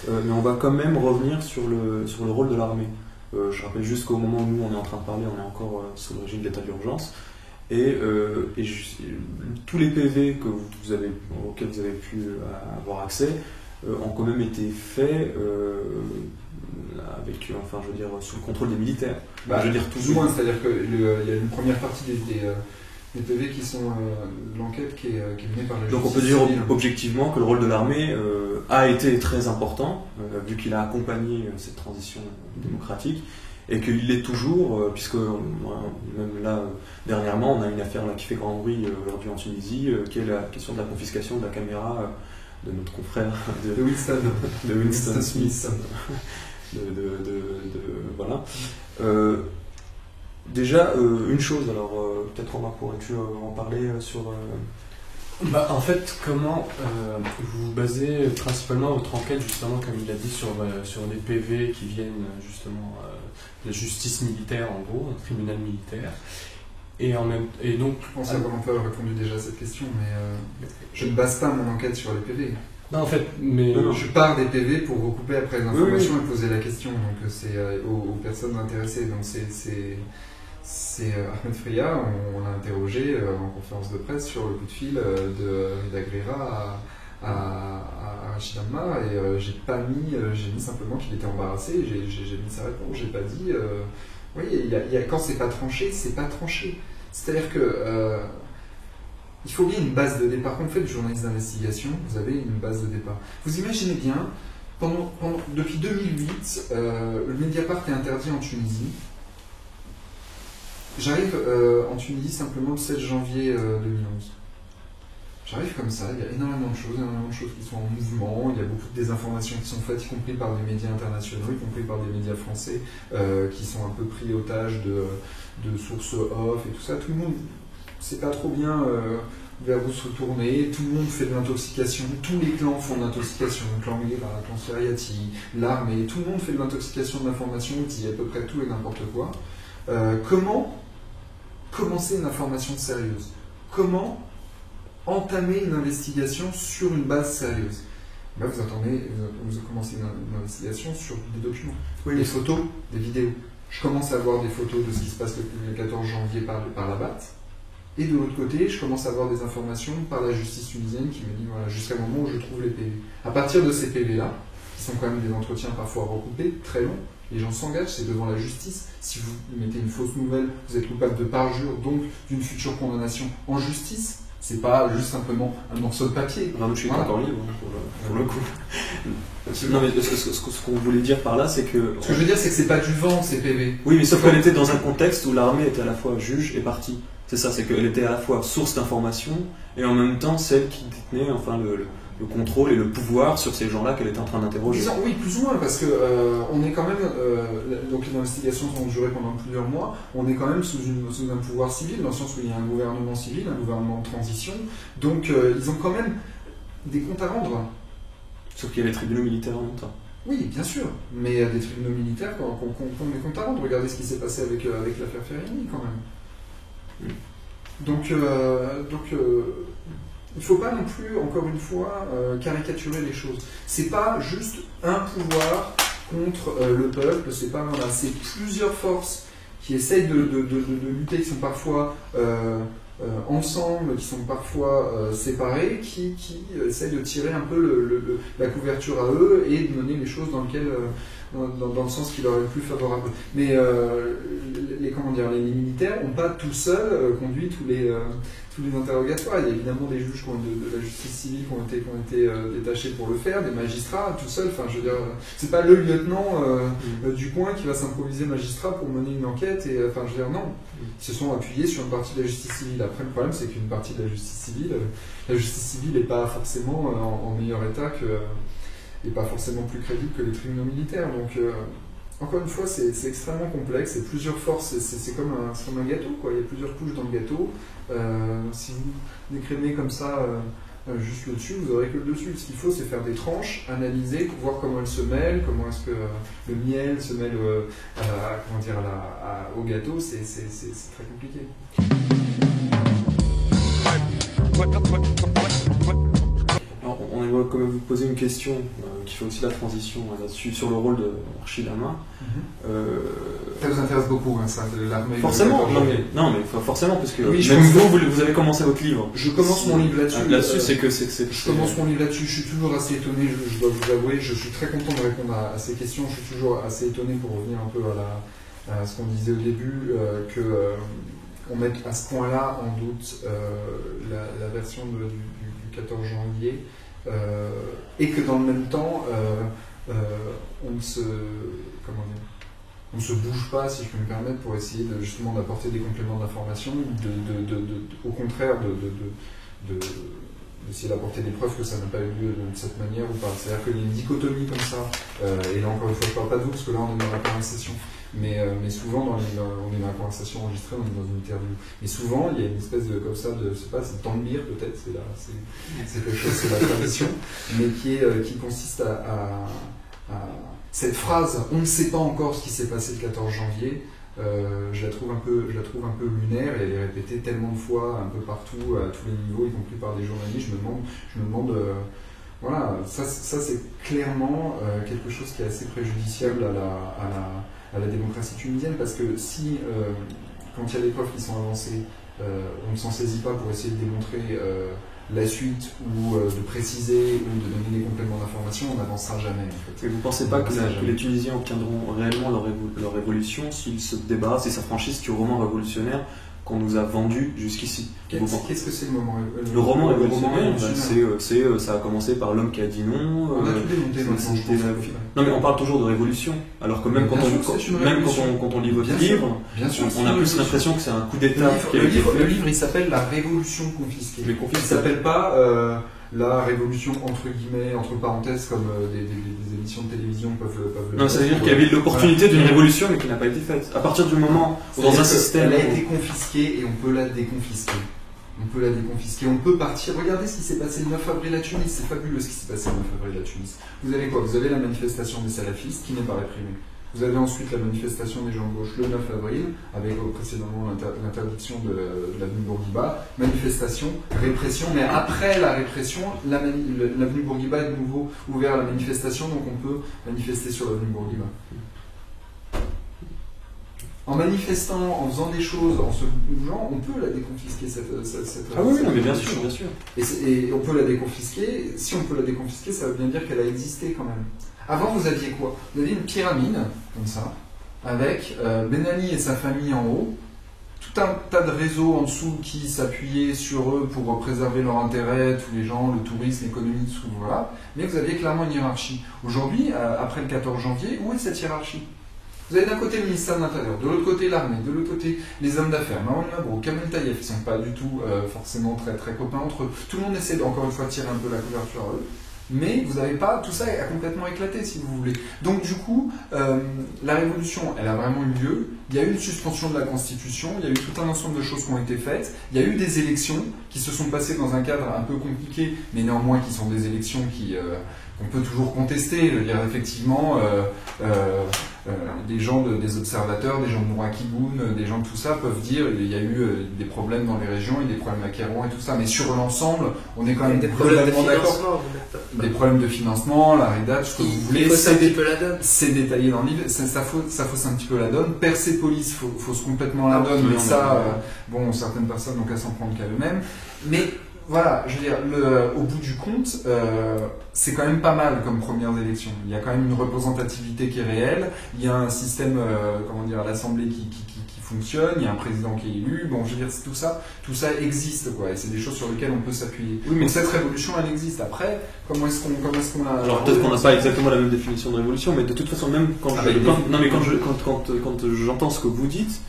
S1: Mais on va quand même revenir sur le rôle de l'armée. Je rappelle juste qu'au moment où nous on est en train de parler, on est encore sous le régime de l'état d'urgence. Et tous les PV auxquels vous avez pu avoir accès ont quand même été faits avec, enfin, je veux dire, sous le contrôle des militaires.
S2: Je veux dire tout moins, c'est-à-dire qu'il y a une première partie des PV qui sont l'enquête qui est menée par la justice.
S1: Donc on peut dire objectivement que le rôle de l'armée a été très important, vu qu'il a accompagné cette transition démocratique, et qu'il l'est toujours, puisque même là, dernièrement, on a une affaire là, qui fait grand bruit aujourd'hui en Tunisie, qui est la question de la confiscation de la caméra de notre confrère
S2: de Winston
S1: Smith. Voilà. Déjà, une chose, alors peut-être Romain pourrais-tu en parler sur...
S4: En fait, comment vous vous basez principalement votre enquête, justement, comme il a dit, sur les PV qui viennent justement de la justice militaire, en gros, un tribunal militaire. Et donc...
S2: Je pense avoir un peu répondu déjà à cette question, mais je ne base pas mon enquête sur les PV.
S4: Non, en fait, mais...
S2: Je pars des PV pour recouper après les informations et poser la question, donc c'est aux personnes intéressées. Donc c'est Ahmed Freya, on l'a interrogé en conférence de presse sur le coup de fil de Rida Agrera à Rachid Ammar, et j'ai mis simplement qu'il était embarrassé, j'ai mis sa réponse, j'ai pas dit... oui, quand c'est pas tranché, c'est pas tranché. C'est-à-dire que... il faut bien une base de départ. Quand vous faites du journalisme d'investigation, vous avez une base de départ. Vous imaginez bien, depuis 2008, le Mediapart est interdit en Tunisie. J'arrive en Tunisie simplement le 16 janvier 2011. J'arrive comme ça, il y a énormément de choses qui sont en mouvement, il y a beaucoup de désinformations qui sont faites, y compris par des médias internationaux, y compris par des médias français, qui sont un peu pris otage de sources off et tout ça. Tout le monde ne sait pas trop bien vers où se retourner, tout le monde fait de l'intoxication, tous les clans font de l'intoxication, le clan Mira, le clan Seriati, l'armée, tout le monde fait de l'intoxication de l'information, dit à peu près tout et n'importe quoi. Comment commencer une information sérieuse? Comment entamer une investigation sur une base sérieuse? Là, vous commencez une investigation sur des documents, des photos, des vidéos. Je commence à voir des photos de ce qui se passe le 14 janvier par la BAT. Et de l'autre côté, je commence à avoir des informations par la justice tunisienne qui me dit, voilà, jusqu'à le moment où je trouve les PV. À partir de ces PV-là, qui sont quand même des entretiens parfois recoupés, très longs, les gens s'engagent, c'est devant la justice. Si vous mettez une fausse nouvelle, vous êtes coupable de parjure, donc d'une future condamnation en justice. C'est pas juste simplement un morceau de papier.
S1: Non, je suis encore libre pour le coup. Non, mais ce qu'on voulait dire par là, c'est que...
S2: Ce que je veux dire, c'est que c'est pas du vent, ces PV.
S1: Oui, mais sauf qu'elle était dans un contexte où l'armée était à la fois juge et partie. C'est ça, c'est qu'elle était à la fois source d'information et en même temps celle qui détenait enfin le contrôle et le pouvoir sur ces gens-là qu'elle était en train d'interroger.
S2: Oui, plus ou moins, parce que on est quand même, donc les investigations ont duré pendant plusieurs mois, on est quand même sous un pouvoir civil, dans le sens où il y a un gouvernement civil, un gouvernement de transition, donc ils ont quand même des comptes à rendre.
S1: Sauf qu'il y a les tribunaux militaires en même temps.
S2: Oui, bien sûr, mais des tribunaux militaires qui ont des comptes à rendre. Regardez ce qui s'est passé avec l'affaire Ferrini, quand même. Donc il ne faut pas non plus, encore une fois, caricaturer les choses. C'est pas juste un pouvoir contre le peuple, c'est pas voilà, c'est plusieurs forces qui essayent de lutter, qui sont parfois ensemble, qui sont parfois séparées, qui essayent de tirer un peu la couverture à eux et de mener les choses dans le sens qui leur est le plus favorable. Mais les comment dire, les militaires n'ont pas tout seuls conduit tous les interrogatoires. Il y a évidemment des juges de la justice civile qui ont été détachés pour le faire, des magistrats tout seuls. Enfin, je veux dire, c'est pas le lieutenant du coin qui va s'improviser magistrat pour mener une enquête. Et enfin, je veux dire, non. Ils se sont appuyés sur une partie de la justice civile. Après, le problème, c'est qu'une partie de la justice civile n'est pas forcément en meilleur état et pas forcément plus crédible que les tribunaux militaires. Donc, encore une fois, c'est extrêmement complexe. C'est plusieurs forces. C'est comme un gâteau, quoi. Il y a plusieurs couches dans le gâteau. Si vous décrémez comme ça juste le dessus, vous n'aurez que le dessus. Ce qu'il faut, c'est faire des tranches, analyser, pour voir comment elles se mêlent, comment est-ce que le miel se mêle au gâteau. C'est très compliqué.
S1: Alors, on aimerait quand même vous poser une question qui fait aussi la transition là-dessus, sur le rôle de Archidama.
S2: Ça vous intéresse beaucoup, hein, ça, de l'armée.
S1: Forcément, non mais forcément, parce que
S2: oui,
S1: même vous avez commencé votre livre.
S2: Je commence mon livre là-dessus.
S1: Je
S2: commence mon livre là-dessus. Je suis toujours assez étonné, je dois vous avouer. Je suis très content de répondre à ces questions. Je suis toujours assez étonné, pour revenir un peu à ce qu'on disait au début, qu'on mette à ce point-là en doute la version du 14 janvier. Et que dans le même temps, on ne se bouge pas, si je peux me permettre, pour essayer justement d'apporter des compléments d'information, au contraire d'essayer d'apporter des preuves que ça n'a pas eu lieu de cette manière ou pas. C'est-à-dire qu'il y a une dichotomie comme ça, et là encore une fois, je ne parle pas de vous parce que là on est dans la conversation, mais souvent on est dans la conversation enregistrée, on est dans une interview, mais souvent il y a une espèce de comme ça de, je sais pas, c'est Tanbir peut-être, c'est quelque chose, c'est la tradition, mais qui consiste à cette phrase « on ne sait pas encore ce qui s'est passé le 14 janvier », je la trouve un peu lunaire, et elle est répétée tellement de fois, un peu partout, à tous les niveaux, y compris par des journalistes. Je me demande voilà, ça c'est clairement quelque chose qui est assez préjudiciable à la démocratie tunisienne, parce que si, quand il y a des preuves qui sont avancées, on ne s'en saisit pas pour essayer de démontrer la suite, ou de préciser, ou de donner des compléments d'information, on n'avancera jamais. En fait.
S1: Et vous ne pensez pas que les Tunisiens obtiendront réellement leur révolution s'ils se débarrassent et s'affranchissent du roman révolutionnaire qu'on nous a vendu jusqu'ici?
S2: Qu'est-ce que c'est le moment révolutionnaire?
S1: Le roman révolutionnaire, ça a commencé par l'homme qui a dit non.
S2: On a tout démonté maintenant.
S1: Non, mais on parle toujours de révolution, alors que même quand on lit votre livre, on a plus l'impression que c'est un coup d'état.
S2: Le livre, il s'appelle La Révolution confisquée. Il ne s'appelle pas la révolution entre guillemets, entre parenthèses, comme des émissions de télévision peuvent le
S1: faire. Non, ça veut dire qu'il y avait l'opportunité d'une révolution, mais qui n'a pas été faite. À partir du moment où dans un système...
S2: Elle a été confisquée et on peut la déconfisquer. On peut partir. Regardez ce qui s'est passé le 9 avril à Tunis. C'est fabuleux ce qui s'est passé le 9 avril à Tunis. Vous avez quoi? Vous avez la manifestation des salafistes qui n'est pas réprimée. Vous avez ensuite la manifestation des gens de gauche le 9 avril, avec précédemment l'interdiction de l'avenue Bourguiba. Manifestation, répression, mais après la répression, l'avenue Bourguiba est de nouveau ouverte à la manifestation, donc on peut manifester sur l'avenue Bourguiba. En manifestant, en faisant des choses, en se bougeant, on peut la déconfisquer cette
S1: Ah oui, mais bien sûr, bien sûr.
S2: Et on peut la déconfisquer. Si on peut la déconfisquer, ça veut bien dire qu'elle a existé quand même. Avant, vous aviez quoi? Vous aviez une pyramide, comme ça, avec Ben Ali et sa famille en haut, tout un tas de réseaux en dessous qui s'appuyaient sur eux pour préserver leurs intérêts, tous les gens, le tourisme, l'économie, tout voilà. Mais vous aviez clairement une hiérarchie. Aujourd'hui, après le 14 janvier, où est cette hiérarchie? Vous avez d'un côté le ministère de l'Intérieur, de l'autre côté l'armée, de l'autre côté les hommes d'affaires, Marwan Mabrouk, Kamel Taïef, ils ne sont pas du tout forcément très, très copains entre eux. Tout le monde essaie encore une fois de tirer un peu la couverture à eux. Mais vous n'avez pas, tout ça a complètement éclaté si vous voulez. Donc du coup, la révolution, elle a vraiment eu lieu. Il y a eu une suspension de la Constitution, il y a eu tout un ensemble de choses qui ont été faites. Il y a eu des élections qui se sont passées dans un cadre un peu compliqué, mais néanmoins qui sont des élections qu'on peut toujours contester. Je veux dire, effectivement, des gens, des observateurs, des gens de Nourakiboun, des gens de tout ça peuvent dire qu'il y a eu des problèmes dans les régions, et des problèmes à Kérouan et tout ça, mais sur l'ensemble, on est quand même globalement d'accord. Des problèmes de financement, la RIDA, tout ce que vous voulez, c'est détaillé dans le livre, ça fausse un petit peu la donne. Persépolis fausse complètement la donne, mais ça, bon, certaines personnes n'ont qu'à s'en prendre qu'à eux-mêmes. Mais voilà, je veux dire, au bout du compte, c'est quand même pas mal comme premières élections. Il y a quand même une représentativité qui est réelle, il y a un système, comment dire, à l'Assemblée qui fonctionne, il y a un président qui est élu, bon je veux dire tout ça existe quoi, et c'est des choses sur lesquelles on peut s'appuyer. Oui, mais cette révolution elle existe. Après, comment est-ce qu'on l'a...
S1: Alors peut-être qu'on n'a pas exactement la même définition de révolution, mais de toute façon même quand j'entends ce que vous dites,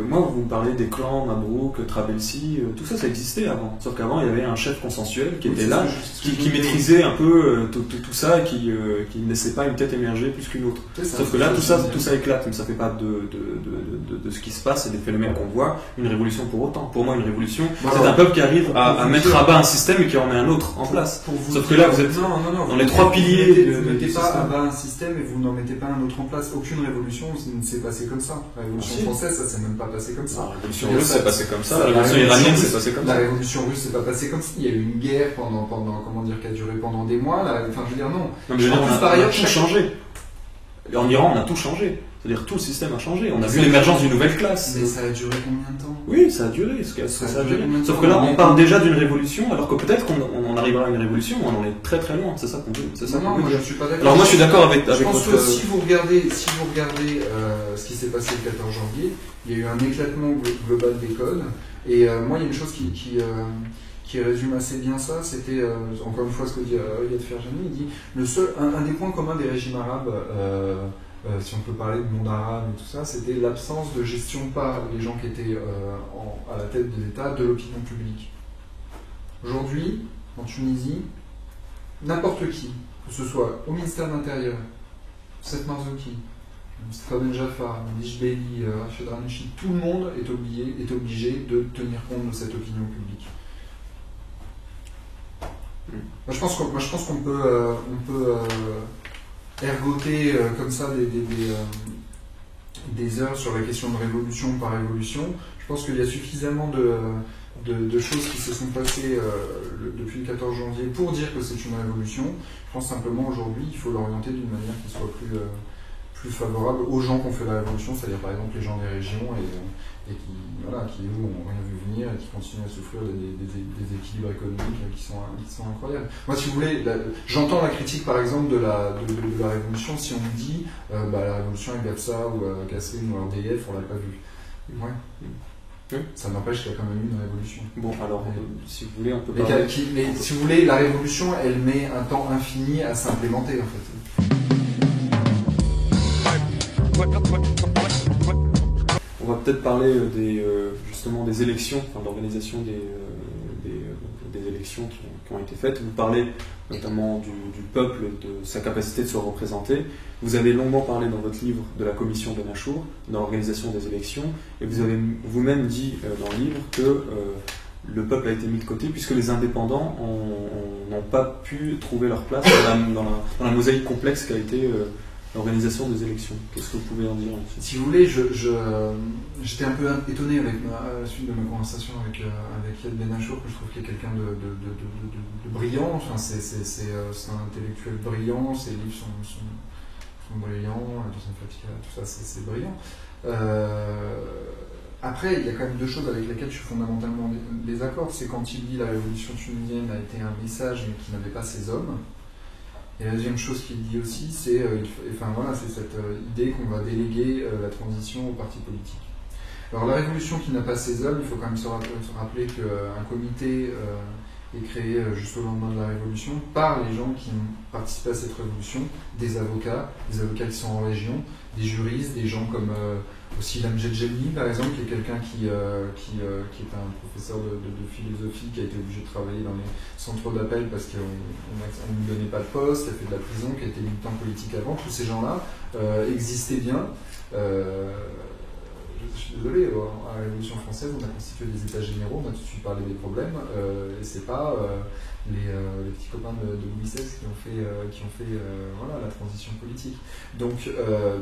S1: moi vous me parlez des clans, Mabrouk, Trabelsi, tout ça existait avant. Sauf qu'avant il y avait un chef consensuel qui était là, qui maîtrisait un peu tout ça et qui ne laissait pas une tête émerger plus qu'une autre. Sauf que là tout ça éclate, mais ça fait pas de ce qui se passe et des phénomènes qu'on voit une révolution pour autant. Pour moi une révolution c'est un peuple qui arrive à mettre à bas un système et qui en met un autre en place. Sauf que là vous êtes dans les trois piliers.
S2: Vous ne mettez pas à bas un système et vous n'en mettez pas un autre en place. Aucune révolution ne s'est passée comme ça. La révolution française ça s'est même pas passé comme ça.
S1: La révolution russe s'est passée comme ça, la révolution iranienne s'est passée comme ça.
S2: La révolution russe s'est pas passée comme ça. Il y a eu une guerre pendant comment dire, qui a duré pendant des mois. Enfin, je veux dire non.
S1: Non mais je veux dire, on a tout changé. En Iran, on a tout changé. C'est-à-dire tout le système a changé. On a vu l'émergence d'une nouvelle classe.
S2: Mais ça a duré combien de temps?
S1: Oui, ça a duré. Ça a duré. Sauf que là, on parle déjà d'une révolution, alors que peut-être qu'on arrivera à une révolution, on en est très très loin. C'est ça qu'on veut. C'est ça qu'on veut.
S2: Moi, je suis pas d'accord.
S1: Alors moi, je suis d'accord avec
S2: je pense que si vous regardez ce qui s'est passé le 14 janvier, il y a eu un éclatement global des codes. Et moi, il y a une chose qui résume assez bien ça, c'était encore une fois ce que dit Yad Ferjani, il dit un des points communs des régimes arabes, si on peut parler de monde arabe et tout ça, c'était l'absence de gestion par les gens qui étaient à la tête des États de l'opinion publique. Aujourd'hui, en Tunisie, n'importe qui, que ce soit au ministère de l'Intérieur, Seth Marzouki, Mustafa Ben Jafar, Nish Beli, Rachid Ranouchi, tout le monde est obligé de tenir compte de cette opinion publique. Moi, je pense qu'on peut ergoter comme ça des heures sur la question de révolution par révolution. Je pense qu'il y a suffisamment de choses qui se sont passées depuis le 14 janvier pour dire que c'est une révolution. Je pense simplement aujourd'hui il faut l'orienter d'une manière qui soit plus favorable aux gens qui ont fait la révolution, c'est-à-dire par exemple les gens des régions et qui eux n'ont rien vu venir et qui continuent à souffrir des équilibres économiques qui sont incroyables. Moi, si vous voulez, j'entends la critique par exemple de la révolution si on me dit la révolution avec Gafsa ou Kassim ou RDF, on l'a pas vu. Ouais. Ça n'empêche qu'il y a quand même eu une révolution.
S1: Bon, alors, si vous voulez, on peut parler...
S2: Mais si vous voulez, la révolution, elle met un temps infini à s'implémenter en fait.
S1: On va peut-être parler justement des élections, enfin de l'organisation des élections qui ont été faites. Vous parlez notamment du peuple et de sa capacité de se représenter. Vous avez longuement parlé dans votre livre de la commission Benachour, dans l'organisation des élections, et vous avez vous-même dit dans le livre que le peuple a été mis de côté puisque les indépendants n'ont pas pu trouver leur place dans la mosaïque complexe qu'a été l'organisation des élections. Qu'est-ce que vous pouvez en dire là-dessus?
S2: Si vous voulez, j'étais un peu étonné à la suite de ma conversation avec Yad Benachour, que je trouve qu'il est quelqu'un de brillant. Enfin, c'est un intellectuel brillant, ses livres sont brillants, tout ça c'est brillant. Après, il y a quand même deux choses avec lesquelles je suis fondamentalement en désaccord. C'est quand il dit la révolution tunisienne a été un message mais qui n'avait pas ses hommes. Et la deuxième chose qu'il dit aussi, c'est cette idée qu'on va déléguer la transition aux partis politiques. Alors la révolution qui n'a pas ses hommes, il faut quand même se rappeler qu'un comité est créé juste au lendemain de la révolution par les gens qui ont participé à cette révolution, des avocats qui sont en région, des juristes, des gens comme aussi Lamjed Jelmi par exemple, qui est quelqu'un qui est un professeur de philosophie qui a été obligé de travailler dans les centres d'appel parce qu'on ne lui donnait pas de poste, qui a fait de la prison, qui a été militant politique avant. Tous ces gens-là existaient bien. Je suis désolé, à la Révolution française, on a constitué des états généraux, on a tout de suite parlé des problèmes, et c'est pas les petits copains de Louis XVI qui ont fait la transition politique. Donc,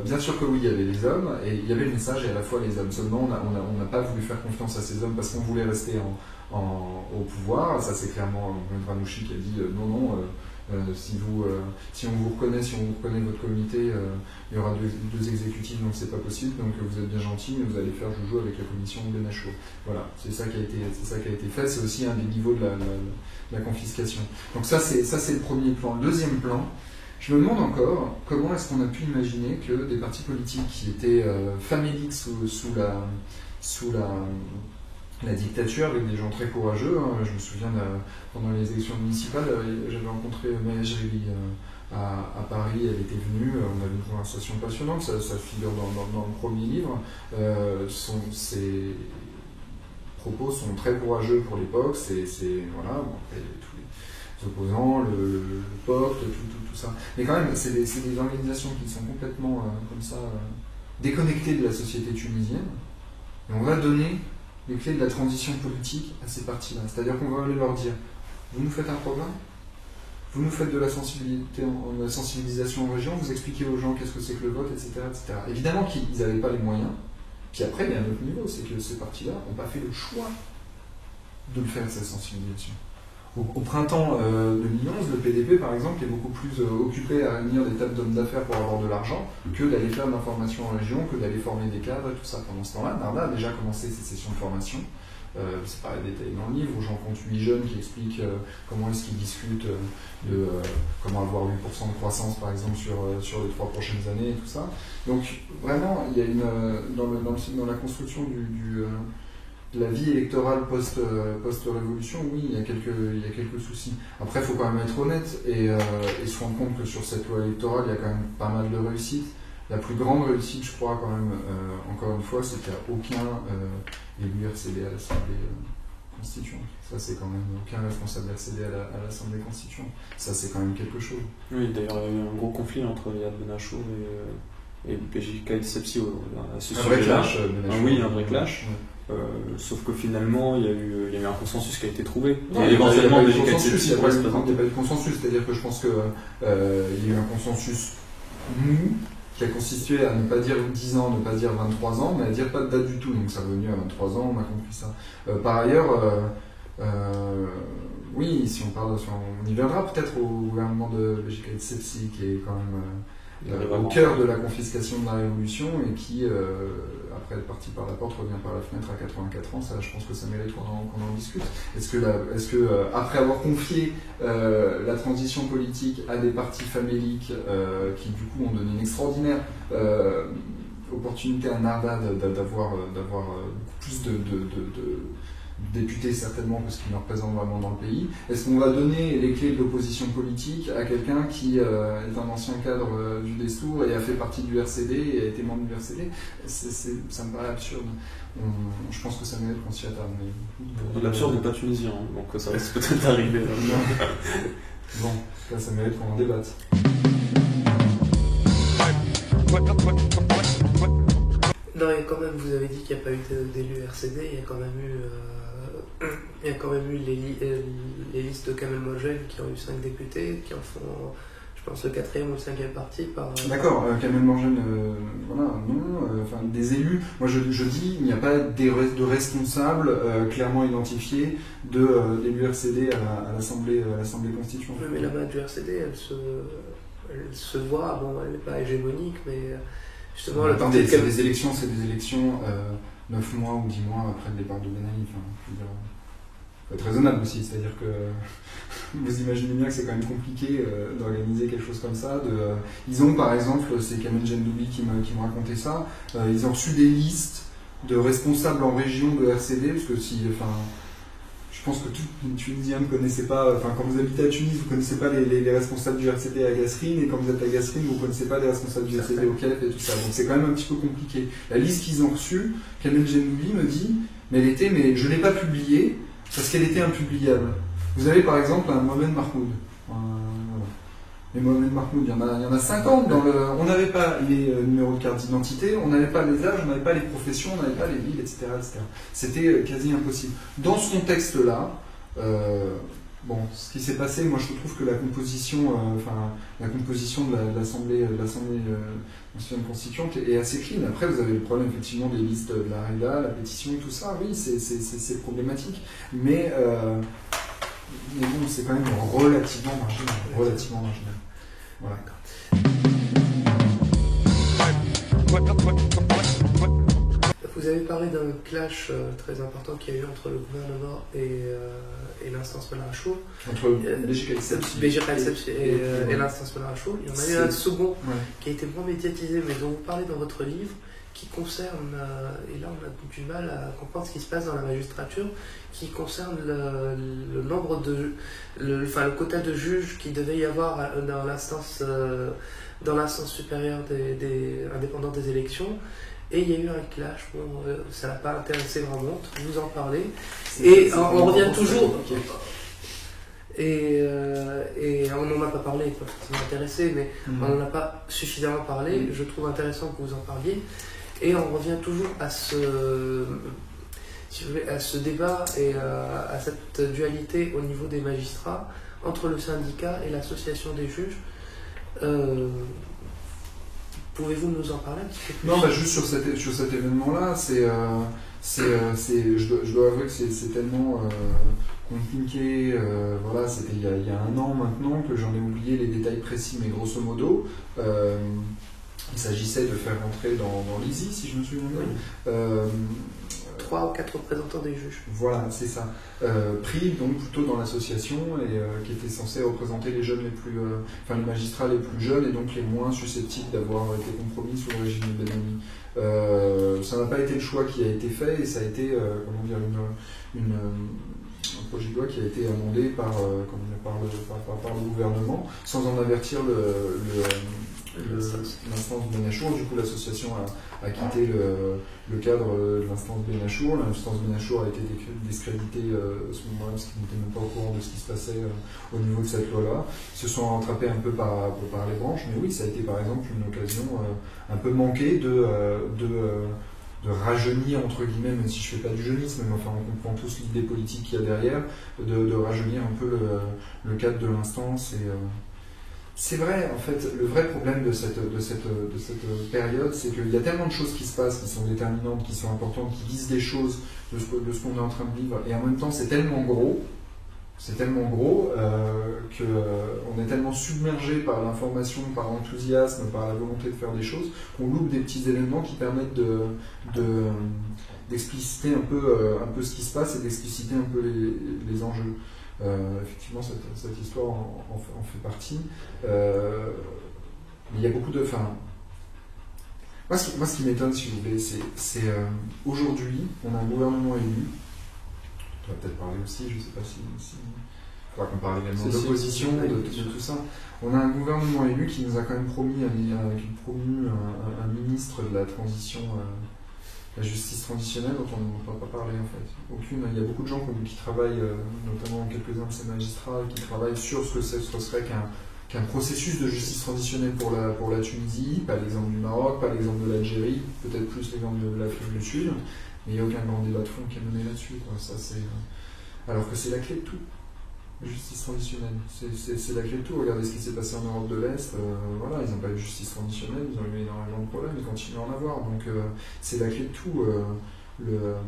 S2: bien sûr que oui, il y avait les hommes, et il y avait le message et à la fois les hommes. Seulement, on n'a pas voulu faire confiance à ces hommes parce qu'on voulait rester au pouvoir. Ça, c'est clairement Ranouchi qui a dit non. Si on vous reconnaît votre comité, il y aura deux exécutifs, donc c'est pas possible. Donc vous êtes bien gentil, mais vous allez faire joujou avec la commission Benachour. Voilà, c'est ça qui a été fait. C'est aussi un des niveaux de la confiscation. Donc ça c'est le premier plan. Le deuxième plan, Je me demande encore comment est-ce qu'on a pu imaginer que des partis politiques qui étaient faméliques sous la dictature, avec des gens très courageux, je me souviens pendant les élections municipales, j'avais rencontré Maya Jréli à Paris, elle était venue, on avait une conversation passionnante, ça figure dans le premier livre. Ses propos sont très courageux pour l'époque, voilà, bon, après, tous les opposants, le POC, tout ça. Mais quand même, c'est des organisations qui sont complètement comme ça déconnectées de la société tunisienne. Et on va donner les clés de la transition politique à ces partis-là. C'est-à-dire qu'on va aller leur dire, vous nous faites un programme, vous nous faites de la sensibilisation en région, vous expliquez aux gens qu'est-ce que c'est que le vote, etc. etc. Évidemment qu'ils n'avaient pas les moyens. Puis après, il y a un autre niveau, c'est que ces partis-là n'ont pas fait le choix de le faire, cette sensibilisation. Au printemps 2011, le PDP, par exemple, est beaucoup plus occupé à réunir des tables d'hommes d'affaires pour avoir de l'argent que d'aller faire de l'information en région, que d'aller former des cadres et tout ça. Pendant ce temps-là, Narda a déjà commencé ses sessions de formation. C'est pas détaillé dans le livre, où j'en compte 8 jeunes qui expliquent comment est-ce qu'ils discutent de comment avoir 8% de croissance, par exemple, sur les 3 prochaines années et tout ça. Donc, vraiment, il y a dans la construction de la vie électorale post-révolution, oui, il y a quelques soucis. Après, il faut quand même être honnête et se rendre compte que sur cette loi électorale, il y a quand même pas mal de réussites. La plus grande réussite, je crois, quand même, encore une fois, c'est qu'il n'y a aucun élu RCD à l'Assemblée constituante. Ça, c'est quand même aucun responsable RCD à l'Assemblée constituante. Ça, c'est quand même quelque chose.
S4: Oui, d'ailleurs, il y a eu un gros conflit entre Yad Benachour et PJK Sepsi à ce sujet-là.
S2: Un vrai clash.
S4: Oui, un vrai clash. Ouais. Sauf que finalement, il y a eu un consensus qui a été trouvé.
S2: Non, il n'y a pas eu de consensus. C'est-à-dire que je pense qu'il y a eu un consensus mou qui a consisté à ne pas dire 10 ans, ne pas dire 23 ans, mais à dire pas de date du tout. Donc ça est revenu à 23 ans, on a compris ça. Par ailleurs, oui, si on parle, on y viendra peut-être au gouvernement de BJK Sepsi, qui est quand même au cœur de la confiscation de la Révolution et qui, après être parti par la porte, revient par la fenêtre à 84 ans. Ça, je pense que ça mérite qu'on en discute. Est-ce que après avoir confié la transition politique à des partis faméliques qui, du coup, ont donné une extraordinaire opportunité à Narda d'avoir beaucoup plus de députés certainement parce qu'il en représente vraiment dans le pays. Est-ce qu'on va donner les clés de l'opposition politique à quelqu'un qui est un ancien cadre du Destour et a fait partie du RCD et a été membre du RCD? Ça me paraît absurde. Je pense que ça mérite qu'on s'y attarde.
S4: L'absurde n'est pas tunisien, donc ça risque peut-être d'arriver.
S2: Bon, là, ça mérite qu'on en débatte.
S3: Non, et quand même, vous avez dit qu'il n'y a pas eu d'élu RCD, il y a quand même eu les listes de Kamel Mojene qui ont eu 5 députés, qui en font, je pense, le 4e ou le 5e parti par...
S2: D'accord, Kamel Mojene, voilà, non, enfin, des élus. Moi, je dis, il n'y a pas de responsables clairement identifiés d'élus RCD à l'Assemblée constituante.
S3: Oui, mais la main du RCD, elle se voit, bon, elle n'est pas hégémonique, mais... Justement,
S2: attendez, c'est des élections 9 mois ou 10 mois après le départ de Ben Ali. Enfin, je veux dire, faut être raisonnable aussi, c'est-à-dire que vous imaginez bien que c'est quand même compliqué d'organiser quelque chose comme ça. Ils ont par exemple, c'est Kamel Gendoubi qui me racontait ça, ils ont reçu des listes de responsables en région de RCD, parce que je pense que tout Tunisien ne connaissait pas, enfin quand vous habitez à Tunis, vous ne connaissez pas les responsables du RCD à Gasserine, et quand vous êtes à Gasserine, vous ne connaissez pas les responsables du RCD au CAF et tout ça. Donc c'est quand même un petit peu compliqué. La liste qu'ils ont reçue, Kamel Gendoubi me dit, mais je ne l'ai pas publiée parce qu'elle était impubliable. Vous avez par exemple un Mohamed Mahmoud. Mais Mohamed Mahmoud, il y en a 50 dans le... On n'avait pas les numéros de carte d'identité, on n'avait pas les âges, on n'avait pas les professions, on n'avait pas les villes, etc. C'était quasi impossible. Dans ce contexte-là, ce qui s'est passé, moi je trouve que la composition de l'Assemblée nationale constituante est assez clean. Après, vous avez le problème effectivement des listes de la REDA, la pétition, tout ça, oui, c'est problématique. Mais bon, c'est quand même relativement marginal. Voilà.
S3: Vous avez parlé d'un clash très important qu'il y a eu entre le gouvernement et l'instance Benarachour.
S2: Entre
S3: BGK et l'instance Benarachour. Il y en a eu un second qui a été moins médiatisé, mais dont vous parlez dans votre livre, qui concerne, et là on a du mal à comprendre ce qui se passe dans la magistrature, qui concerne le nombre de, le quota de juges qu'il devait y avoir dans l'instance supérieure indépendante des élections. Et il y a eu un clash, ça n'a pas intéressé grand monde, vous en parlez. Et on revient toujours. Et on n'en a pas parlé, pas forcément intéressé, mais on n'en a pas suffisamment parlé. Je trouve intéressant que vous en parliez. Et on revient toujours à ce débat et à cette dualité au niveau des magistrats entre le syndicat et l'association des juges. Pouvez-vous nous en parler un petit peu plus?
S2: Non, juste sur cet événement-là, je dois avouer que c'est tellement compliqué. Voilà, c'était il y a un an maintenant que j'en ai oublié les détails précis, mais grosso modo, il s'agissait de faire rentrer dans l'ISI, si je me souviens bien.
S3: 3 ou 4 représentants des juges.
S2: Voilà, c'est ça. Pris donc plutôt dans l'association et qui était censé représenter les jeunes les magistrats les plus jeunes et donc les moins susceptibles d'avoir été compromis sous le régime de Ben Ali. Ça n'a pas été le choix qui a été fait et ça a été un projet de loi qui a été amendé par le gouvernement sans en avertir l'instance Benarachour. Du coup, l'association a quitté le cadre de l'instance Benarachour. L'instance Benarachour a été discréditée à ce moment-là parce qu'ils n'étaient même pas au courant de ce qui se passait au niveau de cette loi-là. Ils se sont rattrapés un peu par les branches, mais oui, ça a été par exemple une occasion un peu manquée de rajeunir, entre guillemets, même si je ne fais pas du jeunisme, mais enfin on comprend tous l'idée politique qu'il y a derrière, de rajeunir un peu le cadre de l'instance. Et c'est vrai, en fait, le vrai problème de cette période, c'est qu'il y a tellement de choses qui se passent, qui sont déterminantes, qui sont importantes, qui disent des choses de ce qu'on est en train de vivre, et en même temps c'est tellement gros qu'on est tellement submergé par l'information, par l'enthousiasme, par la volonté de faire des choses, qu'on loupe des petits événements qui permettent d'expliciter un peu ce qui se passe et d'expliciter un peu les enjeux. Effectivement, cette histoire en fait partie. Il y a beaucoup de... Moi, ce qui m'étonne, si vous voulez, c'est aujourd'hui, on a un gouvernement élu. On va peut-être parler aussi, je ne sais pas si... Il faudra qu'on parle également d'opposition, de tout ça. On a un gouvernement élu qui nous a quand même promu un ministre de la transition, la justice transitionnelle, dont on n'entend pas parler en fait. Il y a beaucoup de gens qui travaillent, notamment quelques-uns de ces magistrats, qui travaillent sur ce que ce serait qu'un processus de justice transitionnelle pour la Tunisie, pas l'exemple du Maroc, pas l'exemple de l'Algérie, peut-être plus l'exemple de l'Afrique du Sud, mais il n'y a aucun grand débat de fond qui est mené là-dessus. Alors que c'est la clé de tout. Justice transitionnelle, c'est la clé de tout. Regardez ce qui s'est passé en Europe de l'Est. Voilà, ils n'ont pas eu de justice transitionnelle, ils ont eu énormément de problèmes, ils continuent à en avoir. Donc c'est la clé de tout, la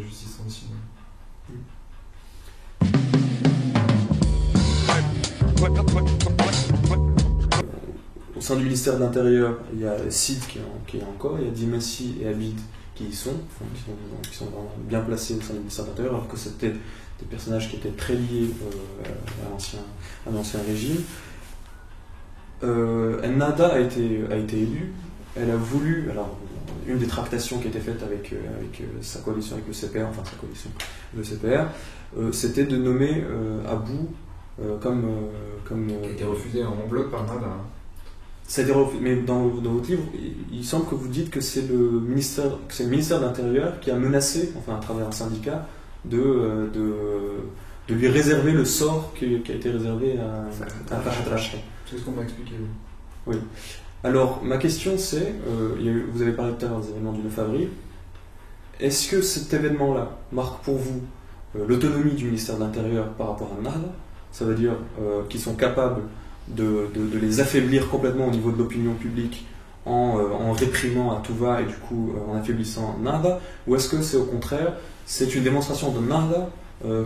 S2: justice transitionnelle.
S1: Au sein du ministère de l'Intérieur, il y a Sid qui est encore, il y a Dimassi et Abid qui y sont, qui sont vraiment bien placés au sein du ministère de l'Intérieur, alors que c'était des personnages qui étaient très liés à l'ancien régime. Ennahda a été élue. Elle a voulu, alors une des tractations qui a été faite avec sa coalition, avec le CPR, enfin sa coalition, le CPR, c'était de nommer Abou comme
S2: qui a été refusé en bloc par Ennahda.
S1: Mais dans votre livre, il semble que vous dites que c'est le ministère de l'Intérieur qui a menacé, enfin à travers un syndicat, de lui réserver le sort qui a été réservé à Farhat al-Ashqi.
S2: C'est ce qu'on m'a expliqué.
S1: Oui. Alors, ma question c'est, vous avez parlé tout à l'heure des événements du 9 avril, est-ce que cet événement-là marque pour vous l'autonomie du ministère de l'Intérieur par rapport à Ennahda? Ça veut dire qu'ils sont capables de les affaiblir complètement au niveau de l'opinion publique en réprimant à tout va et du coup en affaiblissant Ennahda, ou est-ce que c'est au contraire, c'est une démonstration de Ennahda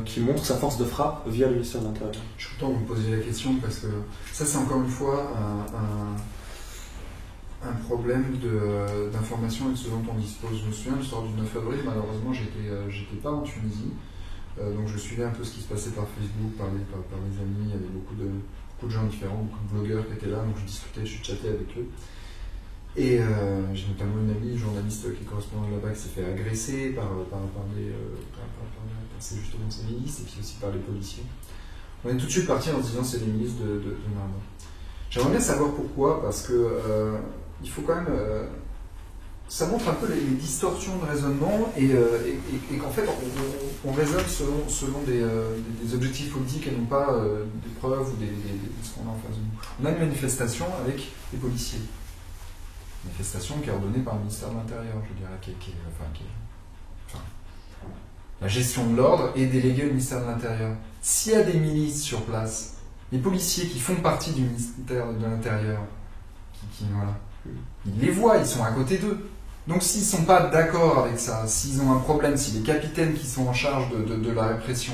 S1: qui montre sa force de frappe via le ministère de l'Intérieur?
S2: Je suis content de vous poser la question parce que ça c'est encore une fois un problème d'information et de ce dont on dispose. Je me souviens, le soir du 9 avril, malheureusement, j'étais pas en Tunisie, donc je suivais un peu ce qui se passait par Facebook, par mes amis, il y avait beaucoup de gens différents, beaucoup de blogueurs qui étaient là, donc je discutais, je chattais avec eux. Et j'ai notamment une amie, journaliste qui est correspondante là-bas, qui s'est fait agresser par justement ces milices, et puis aussi par les policiers. On est tout de suite parti en se disant c'est les milices de Narda. J'aimerais bien savoir pourquoi, parce que il faut quand même... ça montre un peu les distorsions de raisonnement et qu'en fait on raisonne selon des objectifs politiques et non pas des preuves ou ce qu'on a en face de nous. On a une manifestation avec des policiers. Une manifestation qui est ordonnée par le ministère de l'Intérieur, je dirais, la gestion de l'ordre est déléguée au ministère de l'Intérieur. S'il y a des milices sur place, les policiers qui font partie du ministère de l'Intérieur, voilà, ils les voient, ils sont à côté d'eux. Donc s'ils ne sont pas d'accord avec ça, s'ils ont un problème, si les capitaines qui sont en charge de la répression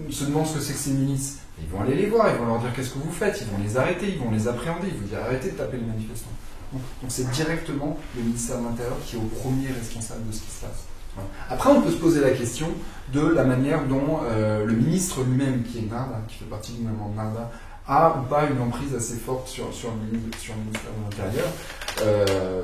S2: se demandent ce que c'est que ces milices, ils vont aller les voir, ils vont leur dire qu'est-ce que vous faites, ils vont les arrêter, ils vont les appréhender, ils vont dire arrêtez de taper les manifestants. Donc c'est directement le ministère de l'Intérieur qui est au premier responsable de ce qui se passe. Voilà. Après on peut se poser la question de la manière dont le ministre lui-même, qui est Narda, qui fait partie du gouvernement de Narda, a ou pas une emprise assez forte sur le ministère de l'Intérieur.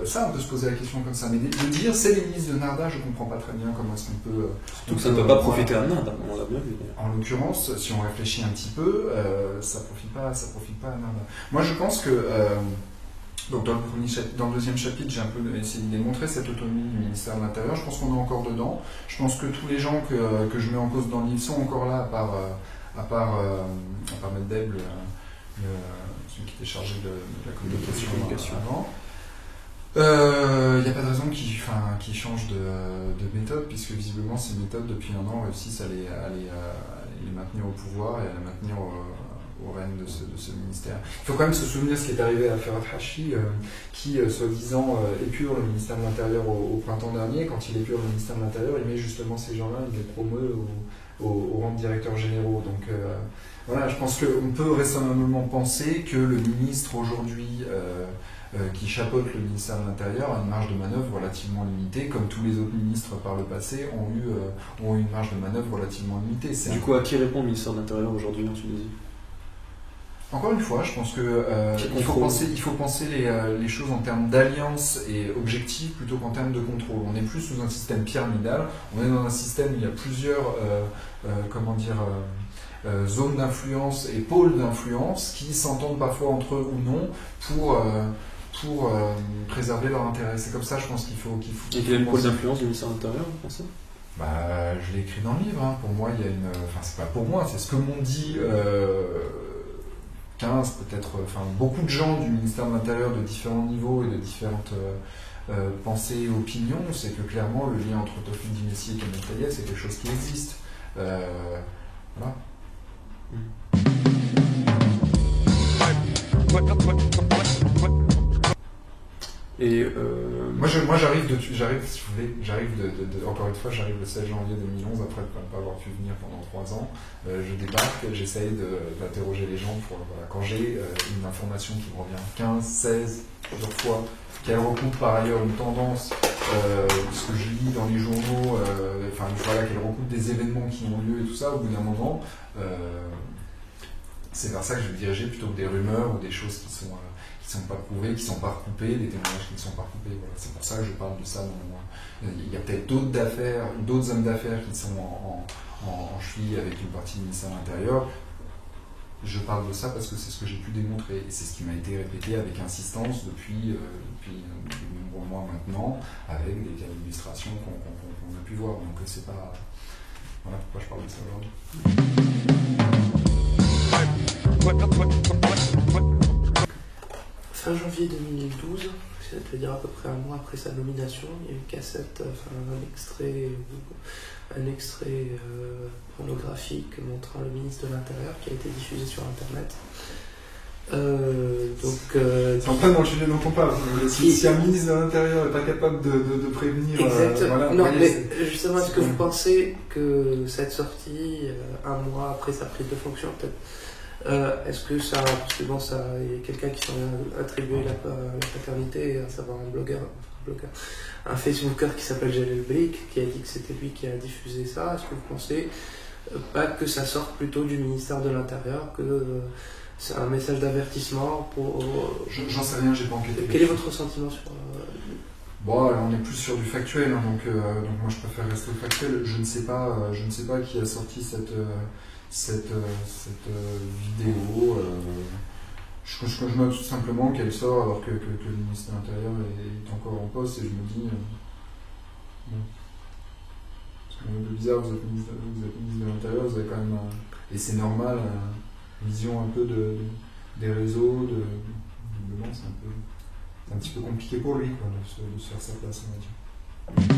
S2: Ça, on peut se poser la question comme ça. Mais de dire c'est les ministres de Narda, je ne comprends pas très bien comment est-ce qu'on peut...
S4: Donc ça ne peut pas profiter à Narda, on l'a bien vu.
S2: En l'occurrence, si on réfléchit un petit peu, ça profite pas à Narda. Moi, je pense que... donc dans le deuxième chapitre, j'ai un peu essayé de démontrer cette autonomie du ministère de l'Intérieur. Je pense qu'on est encore dedans. Je pense que tous les gens que je mets en cause dans le livre sont encore là, à part Meddeb, celui qui était chargé de la communication avant. Il n'y a pas de raison qu'il change de méthode, puisque visiblement ces méthodes depuis un an réussissent à les maintenir au pouvoir et à les maintenir au règne de ce ministère. Il faut quand même se souvenir de ce qui est arrivé à Ferhat Hachi, qui soi-disant épure le ministère de l'Intérieur au printemps dernier. Quand il épure le ministère de l'Intérieur, il met justement ces gens-là, il les promeut au rang de directeurs généraux. Donc voilà, je pense qu'on peut raisonnablement penser que le ministre aujourd'hui qui chapeaute le ministère de l'Intérieur a une marge de manœuvre relativement limitée, comme tous les autres ministres par le passé ont eu une marge de manœuvre relativement limitée.
S1: Du coup, à qui répond le ministère de l'Intérieur aujourd'hui en Tunisie ?
S2: Encore une fois, je pense qu'il faut penser les choses en termes d'alliance et objectifs plutôt qu'en termes de contrôle. On n'est plus sous un système pyramidal, on est dans un système où il y a plusieurs zones d'influence et pôles d'influence qui s'entendent parfois entre eux ou non pour préserver leur intérêt. C'est comme ça, je pense qu'il faut...
S1: Et quel est le pôle d'influence du ministère de l'Intérieur, vous pensez ?
S2: Je l'ai écrit dans le livre. Pour moi, il y a une... Enfin, c'est pas pour moi, c'est ce que m'ont dit... 15, peut-être, beaucoup de gens du ministère de l'Intérieur de différents niveaux et de différentes pensées et opinions, c'est que clairement le lien entre Tawfik Dinassi et Kamel Tayeb, c'est quelque chose qui existe. Voilà.
S1: Et
S2: moi j'arrive encore une fois, j'arrive le 16 janvier 2011 après ne pas avoir pu venir pendant 3 ans. Je débarque, j'essaye d'interroger les gens quand j'ai une information qui me revient 15, 16, plusieurs fois, qu'elle recoupe par ailleurs une tendance, ce que je lis dans les journaux, qu'elle recoupe des événements qui ont lieu et tout ça, au bout d'un moment, c'est vers ça que je vais me diriger plutôt que des rumeurs ou des choses qui sont pas prouvées, qui ne sont pas recoupées, des témoignages qui ne sont pas recoupés. Voilà. C'est pour ça que je parle de ça. Il y a peut-être d'autres hommes d'affaires qui sont en cheville avec une partie du ministère de l'Intérieur. Je parle de ça parce que c'est ce que j'ai pu démontrer. Et c'est ce qui m'a été répété avec insistance depuis de nombreux mois maintenant, avec des cas d'illustration qu'on a pu voir. Donc c'est pas... Voilà pourquoi je parle de ça aujourd'hui.
S3: Fin janvier 2012, c'est-à-dire à peu près un mois après sa nomination, il y a une cassette, un extrait pornographique montrant le ministre de l'Intérieur qui a été diffusé sur Internet.
S2: C'est en fait dans le sujet dont on parle. Si un ministre de l'Intérieur n'est pas capable de prévenir...
S3: Exactement. Non, mais justement, est-ce que vous pensez que cette sortie, un mois après sa prise de fonction, peut-être Est-ce que ça, parce que bon, ça, il y a quelqu'un qui s'en a attribué la paternité, à savoir un blogueur, un Facebooker qui s'appelle Jalel Brick, qui a dit que c'était lui qui a diffusé ça. Est-ce que vous pensez pas que ça sorte plutôt du ministère de l'Intérieur, que c'est un message d'avertissement pour...
S2: J'en sais rien, j'ai pas enquêté.
S3: Quel est votre sentiment sur...
S2: Bon, on est plus sur du factuel, hein, donc moi je préfère rester au factuel. Je ne sais pas qui a sorti cette vidéo. Je note tout simplement qu'elle sort alors que le ministre de l'Intérieur est encore en poste, et je me dis... bon. Parce que c'est bizarre, vous êtes ministre de l'Intérieur, vous avez quand même, et c'est normal, une vision un peu des réseaux, visiblement c'est un petit peu compliqué pour lui, quoi, de se faire sa place, on va dire.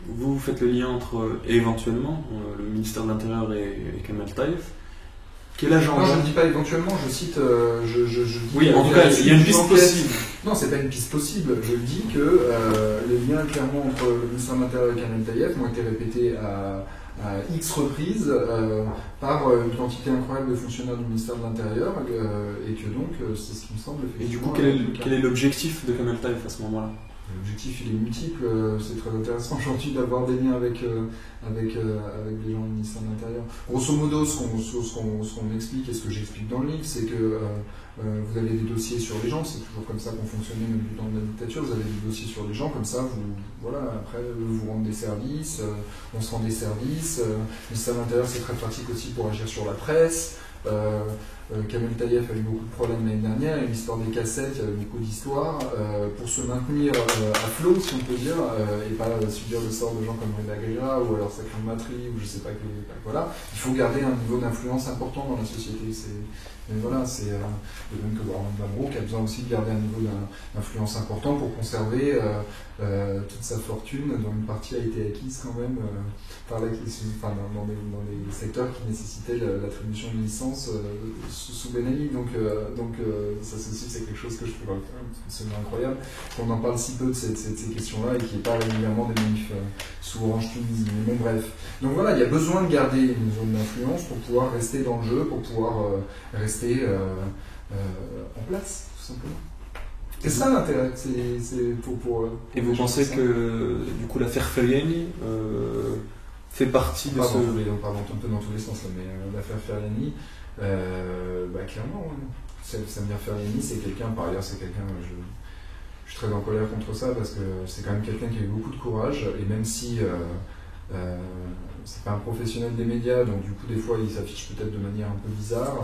S1: Vous faites le lien entre, éventuellement, le ministère de l'Intérieur et Kemal Taïf. Quel agent?
S2: Non, je ne dis pas éventuellement, je cite... je dis
S1: oui, en tout cas, il y a une piste possible.
S2: Non, c'est pas une piste possible. Je dis que les liens, clairement, entre le ministère de l'Intérieur et Kemal Taïf ont été répétés à X reprises par une quantité incroyable de fonctionnaires du ministère de l'Intérieur, et que donc, c'est ce qui me semble...
S1: Et du coup, quel est l'objectif de Kemal Taïf à ce moment-là?
S2: L'objectif, il est multiple. C'est très intéressant aujourd'hui d'avoir des liens avec des gens du ministère de l'Intérieur. Grosso modo, ce qu'on explique et ce que j'explique dans le livre, c'est que vous avez des dossiers sur les gens, c'est toujours comme ça qu'on fonctionnait même du temps de la dictature, vous avez des dossiers sur les gens, comme ça, après, vous rendez des services, on se rend des services. Le ministère de l'Intérieur, c'est très pratique aussi pour agir sur la presse. Kemal Taïf a eu beaucoup de problèmes l'année dernière, et l'histoire des cassettes, il y avait beaucoup d'histoires. Pour se maintenir à flot, si on peut dire, et pas subir le sort de gens comme Reda Guerra ou alors Sakan Matri, ou je sais pas voilà, il faut garder un niveau d'influence important dans la société. Mais voilà, c'est de même que Bamro qui a besoin aussi de garder un niveau d'influence important pour conserver toute sa fortune, dont une partie a été acquise quand même dans les secteurs qui nécessitaient l'attribution de licences sous Ben Ali. Donc ça aussi, c'est quelque chose que je trouve absolument incroyable, qu'on en parle si peu de ces questions-là, et qu'il n'y ait pas régulièrement des manifs sous Orange Tunisie. Mais bon, bref. Donc voilà, il y a besoin de garder une zone d'influence pour pouvoir rester dans le jeu, pour pouvoir rester en place, tout simplement. C'est ça l'intérêt.
S1: Et vous pensez que du coup l'affaire Ferriani fait partie de ce...
S2: On parle un peu dans tous les sens, là, mais l'affaire Ferriani, clairement, ouais. Samir Ferriani, c'est quelqu'un, par ailleurs, je suis très en colère contre ça, parce que c'est quand même quelqu'un qui a eu beaucoup de courage, et même si c'est pas un professionnel des médias, donc du coup des fois il s'affiche peut-être de manière un peu bizarre,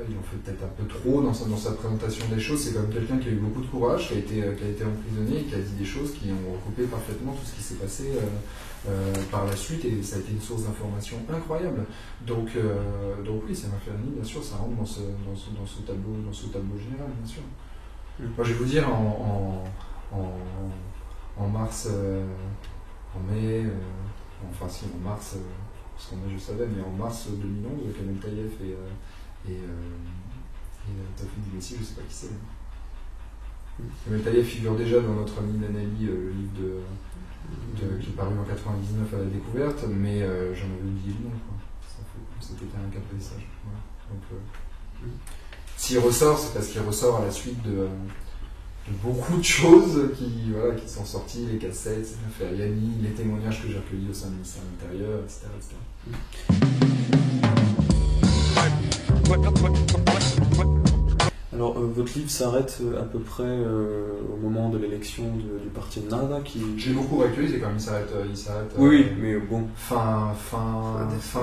S2: il en fait peut-être un peu trop dans sa présentation des choses. C'est quand même quelqu'un qui a eu beaucoup de courage, qui a été emprisonné, et qui a dit des choses qui ont recoupé parfaitement tout ce qui s'est passé par la suite, et ça a été une source d'information incroyable. Donc oui, Samir Ferriani, bien sûr, ça rentre dans ce tableau général, bien sûr. Moi, je vais vous dire, en mars, en mai, en mars, parce qu'en mai je savais, mais en mars 2011, Kemal Taïf et Tawfiq Dibessi, je ne sais pas qui c'est. Kemal Taïf figure déjà dans notre ami Nanali, le livre qui est paru en 99 à la découverte, mais j'en avais oublié le nom, quoi. C'était un capressage. Voilà. Donc, s'il ressort, c'est parce qu'il ressort à la suite de beaucoup de choses qui sont sorties, les cassettes, Ferriani, les témoignages que j'ai recueillis au sein du ministère de l'Intérieur, etc.
S1: Alors, votre livre s'arrête à peu près au moment de l'élection du parti de Nada qui...
S2: J'ai beaucoup réactualisé quand même, il s'arrête
S1: oui, mais bon.
S2: Fin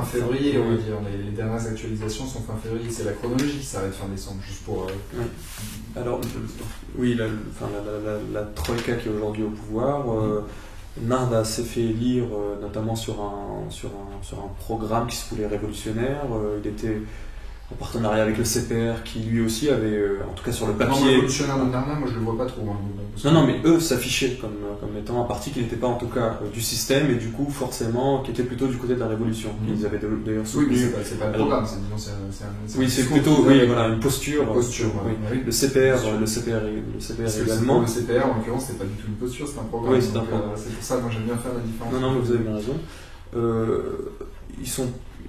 S2: février, on va dire. Les dernières actualisations sont fin février, c'est la chronologie qui s'arrête fin décembre, juste pour...
S1: Oui. Alors, oui, la Troïka qui est aujourd'hui au pouvoir, Nada s'est fait élire notamment sur un programme qui se voulait révolutionnaire. Il était en partenariat avec le CPR, qui lui aussi avait, en tout cas sur le
S2: Non,
S1: papier...
S2: révolutionnaire de Narda, moi je le vois pas trop.
S1: Non, mais eux s'affichaient comme étant un parti qui n'était pas en tout cas du système et du coup forcément qui était plutôt du côté de la révolution. Ils avaient d'ailleurs soutenu...
S2: Oui, mais c'est pas le programme,
S1: oui, c'est plutôt voilà, une posture.
S2: Oui.
S1: Le CPR également.
S2: Le CPR en l'occurrence c'est pas du tout une posture, c'est un programme.
S1: Oui, c'est un programme.
S2: C'est pour ça moi j'aime bien faire la différence.
S1: Non, mais vous avez bien raison.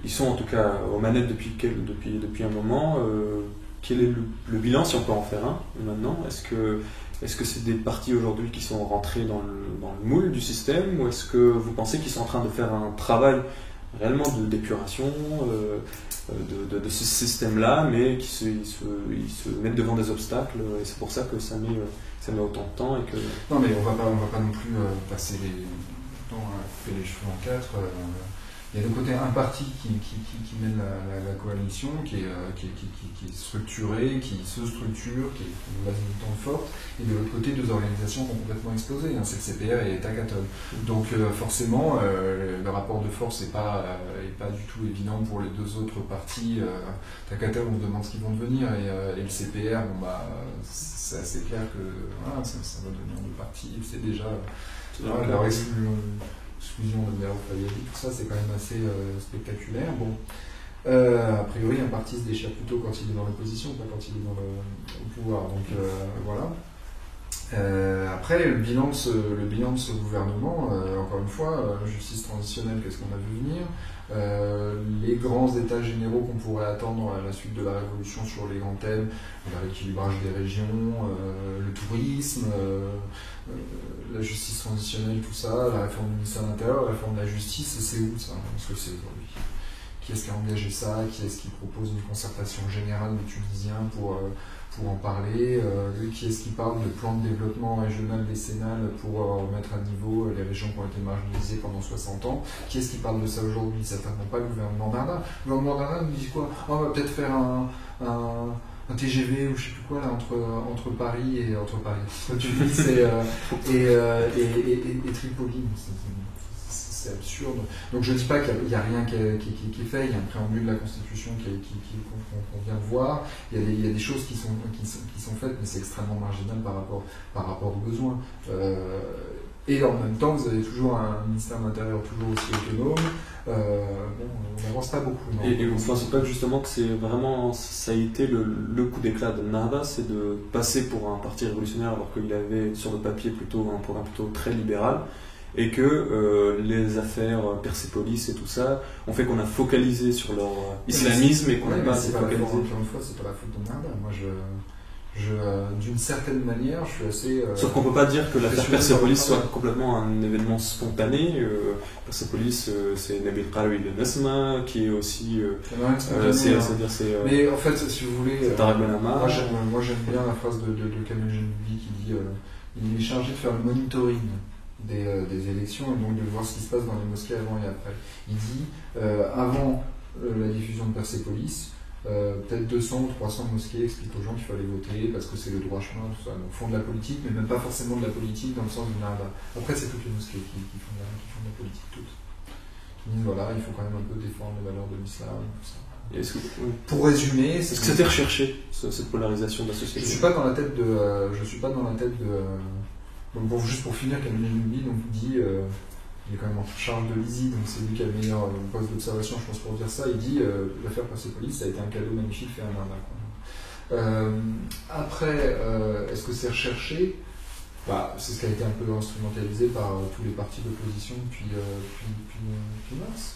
S1: Ils sont en tout cas aux manettes depuis un moment. Quel est le bilan, si on peut en faire un maintenant? Est-ce que c'est des partis aujourd'hui qui sont rentrés dans le moule du système, ou est-ce que vous pensez qu'ils sont en train de faire un travail réellement d'épuration de ce système-là, mais ils se mettent devant des obstacles, et c'est pour ça que ça met autant de temps et que...
S2: Non, mais on va pas non plus passer les temps à couper les cheveux en quatre. Il y a d'un côté un parti qui mène la coalition, qui est structuré, qui se structure, qui est une base militante forte, et de l'autre côté deux organisations qui ont complètement explosé, c'est le CPR et Takatol. Donc forcément, le rapport de force n'est pas du tout évident pour les deux autres partis. Takatol, on se demande ce qu'ils vont devenir, et le CPR, c'est assez clair que voilà, ça va devenir deux partis. C'est déjà leur exclusion de Mero Fayali, tout ça c'est quand même assez spectaculaire. Bon, a priori un parti se déchire plutôt quand il est dans l'opposition, pas quand il est au pouvoir. Donc voilà. Après le bilan de ce gouvernement, encore une fois, justice transitionnelle, qu'est-ce qu'on a vu venir, les grands états généraux qu'on pourrait attendre à la suite de la révolution sur les grands thèmes, le rééquilibrage des régions, le tourisme, la justice transitionnelle, tout ça, la réforme du ministère de l'Intérieur, la réforme de la justice, c'est où ça? Parce que c'est aujourd'hui. Qui est-ce qui a engagé ça? Qui est-ce qui propose une concertation générale des Tunisiens pour en parler? Qui est-ce qui parle de plan de développement régional décennal pour mettre à niveau les régions qui ont été marginalisées pendant 60 ans? Qui est-ce qui parle de ça aujourd'hui? Certainement pas le gouvernement Narda. Le gouvernement Narda nous dit quoi? On va peut-être faire un TGV ou je sais plus quoi là entre Paris et Tunis et Tripoli. C'est absurde. Donc je ne dis pas qu'il n'y a rien qui est fait, il y a un préambule de la Constitution qu'on vient de voir, il y a des choses qui sont faites, mais c'est extrêmement marginal par rapport aux besoins. Et en même temps, vous avez toujours un ministère de l'Intérieur toujours aussi autonome. On n'avance pas beaucoup. Non.
S1: Et vous ne pensez pas que justement que c'est vraiment, ça a été le coup d'éclat de Narda, c'est de passer pour un parti révolutionnaire alors qu'il avait sur le papier plutôt un programme plutôt très libéral, et que les affaires Persépolis et tout ça ont fait qu'on a focalisé sur leur islamisme et qu'on n'a pas assez focalisé.
S2: Encore une fois, c'est pas la faute de Narda. Moi, d'une certaine manière, je suis assez...
S1: Sauf qu'on peut pas dire que l'affaire Persépolis soit complètement un événement spontané. Persépolis, c'est Nabil Qaroui de Nesma, qui est aussi...
S2: Mais en fait, si vous voulez... moi, j'aime bien la phrase de Kamel Genoubi qui dit il est chargé de faire le monitoring des élections et donc de voir ce qui se passe dans les mosquées avant et après. Il dit, avant la diffusion de Persépolis, peut-être 200 ou 300 mosquées expliquent aux gens qu'il faut aller voter parce que c'est le droit chemin, tout ça. Donc font de la politique, mais même pas forcément de la politique dans le sens du Narda. Après, c'est toutes les mosquées qui font de la politique, toutes. Qui disent voilà, il faut quand même un peu défendre les valeurs de l'islam, tout ça. Pour résumer,
S1: est-ce que c'était recherché, cette polarisation de la société?
S2: Je suis pas dans la tête de. Donc juste pour finir, Kamel Genoubi dit. Il est quand même en charge de l'ISI, donc c'est lui qui a le meilleur poste d'observation, je pense, pour dire ça. Il dit l'affaire Persépolis, ça a été un cadeau magnifique fait à Narda. Après, est-ce que c'est recherché? C'est ce qui a été un peu instrumentalisé par tous les partis d'opposition depuis mars.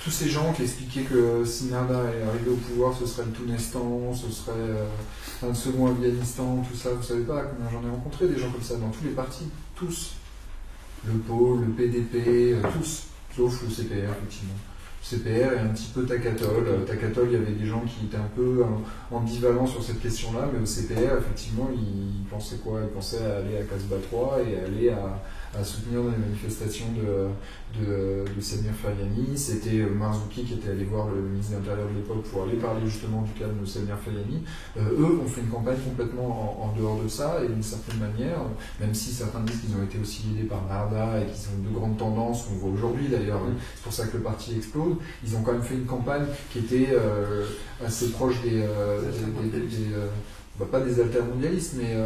S2: Tous ces gens qui expliquaient que si Narda est arrivé au pouvoir, ce serait le Tounestan, ce serait un second Afghanistan, tout ça, vous savez pas combien j'en ai rencontré des gens comme ça dans tous les partis, tous. Le POL, le PDP, tous, sauf le CPR, effectivement. Le CPR et un petit peu Takatol. Takatol, il y avait des gens qui étaient un peu ambivalents sur cette question-là, mais au CPR, effectivement, ils pensaient quoi? Ils pensaient à aller à Casbah 3 et aller à soutenir les manifestations de Samir Fayani. C'était Marzouki qui était allé voir le ministre de l'Intérieur de l'époque pour aller parler justement du calme de Samir Fayani. Eux ont fait une campagne complètement en dehors de ça, et d'une certaine manière, même si certains disent qu'ils ont été aussi aidés par Narda et qu'ils ont de grandes tendances, qu'on voit aujourd'hui d'ailleurs, c'est pour ça que le parti explose. chose. Ils ont quand même fait une campagne qui était assez proche pas des altermondialistes, mais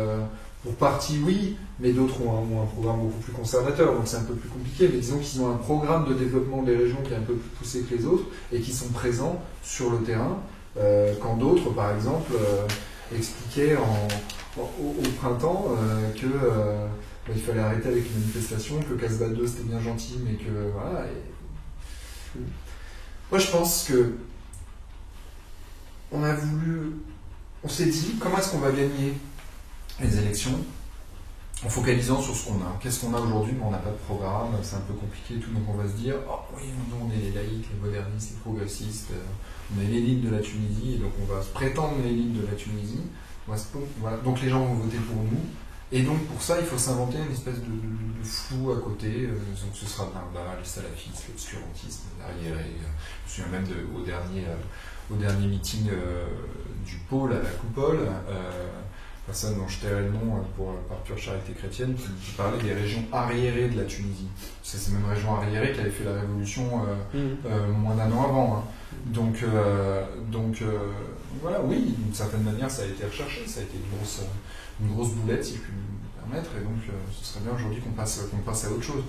S2: pour partie oui, mais d'autres ont un programme beaucoup plus conservateur, donc c'est un peu plus compliqué, mais disons qu'ils ont un programme de développement des régions qui est un peu plus poussé que les autres, et qui sont présents sur le terrain, quand d'autres, par exemple, expliquaient au printemps qu'il fallait arrêter avec les manifestations, que Casbah 2 c'était bien gentil, mais que voilà. Moi je pense que on s'est dit comment est-ce qu'on va gagner les élections en focalisant sur ce qu'on a. Qu'est-ce qu'on a aujourd'hui? On n'a pas de programme, c'est un peu compliqué, tout, donc on va se dire oh oui, on est les laïcs, les modernistes, les progressistes, on est l'élite de la Tunisie, et donc on va se prétendre l'élite de la Tunisie. Voilà. Donc les gens vont voter pour nous, et donc pour ça il faut s'inventer une espèce de flou à côté. Donc ce sera les salafistes, l'obscurantisme, l'arriéré. Je me souviens même au dernier meeting du pôle à la coupole, personne dont je tairai le nom par pure charité chrétienne, qui parlait des régions arriérées de la Tunisie. C'est ces mêmes régions arriérées qui avaient fait la révolution moins d'un an avant. Hein. Donc voilà, oui, d'une certaine manière ça a été recherché, ça a été une grosse boulette si je puis me permettre, et donc ce serait bien aujourd'hui qu'on passe à autre chose.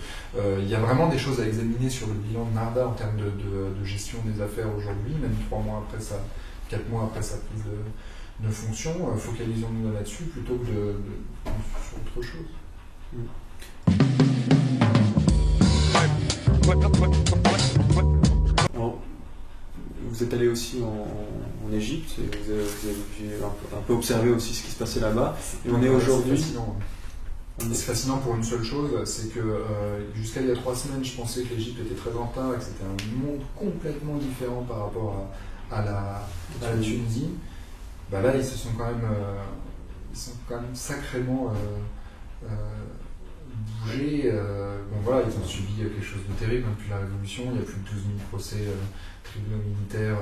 S2: Il y a vraiment des choses à examiner sur le bilan de Narda en termes de gestion des affaires aujourd'hui, même 4 mois après sa prise de fonction. Focalisons-nous là-dessus plutôt que sur autre chose.
S1: Alors, vous êtes allé aussi en Égypte, et vous avez un peu observé aussi ce qui se passait là-bas, et on est aujourd'hui...
S2: C'est fascinant pour une seule chose, c'est que jusqu'à il y a 3 semaines, je pensais que l'Égypte était très en retard et que c'était un monde complètement différent par rapport à la Tunisie. Bah là, ils sont quand même sacrément bougés. Bon voilà, ils ont subi quelque chose de terrible depuis la Révolution. Il y a plus de 12 000 procès tribunaux militaires.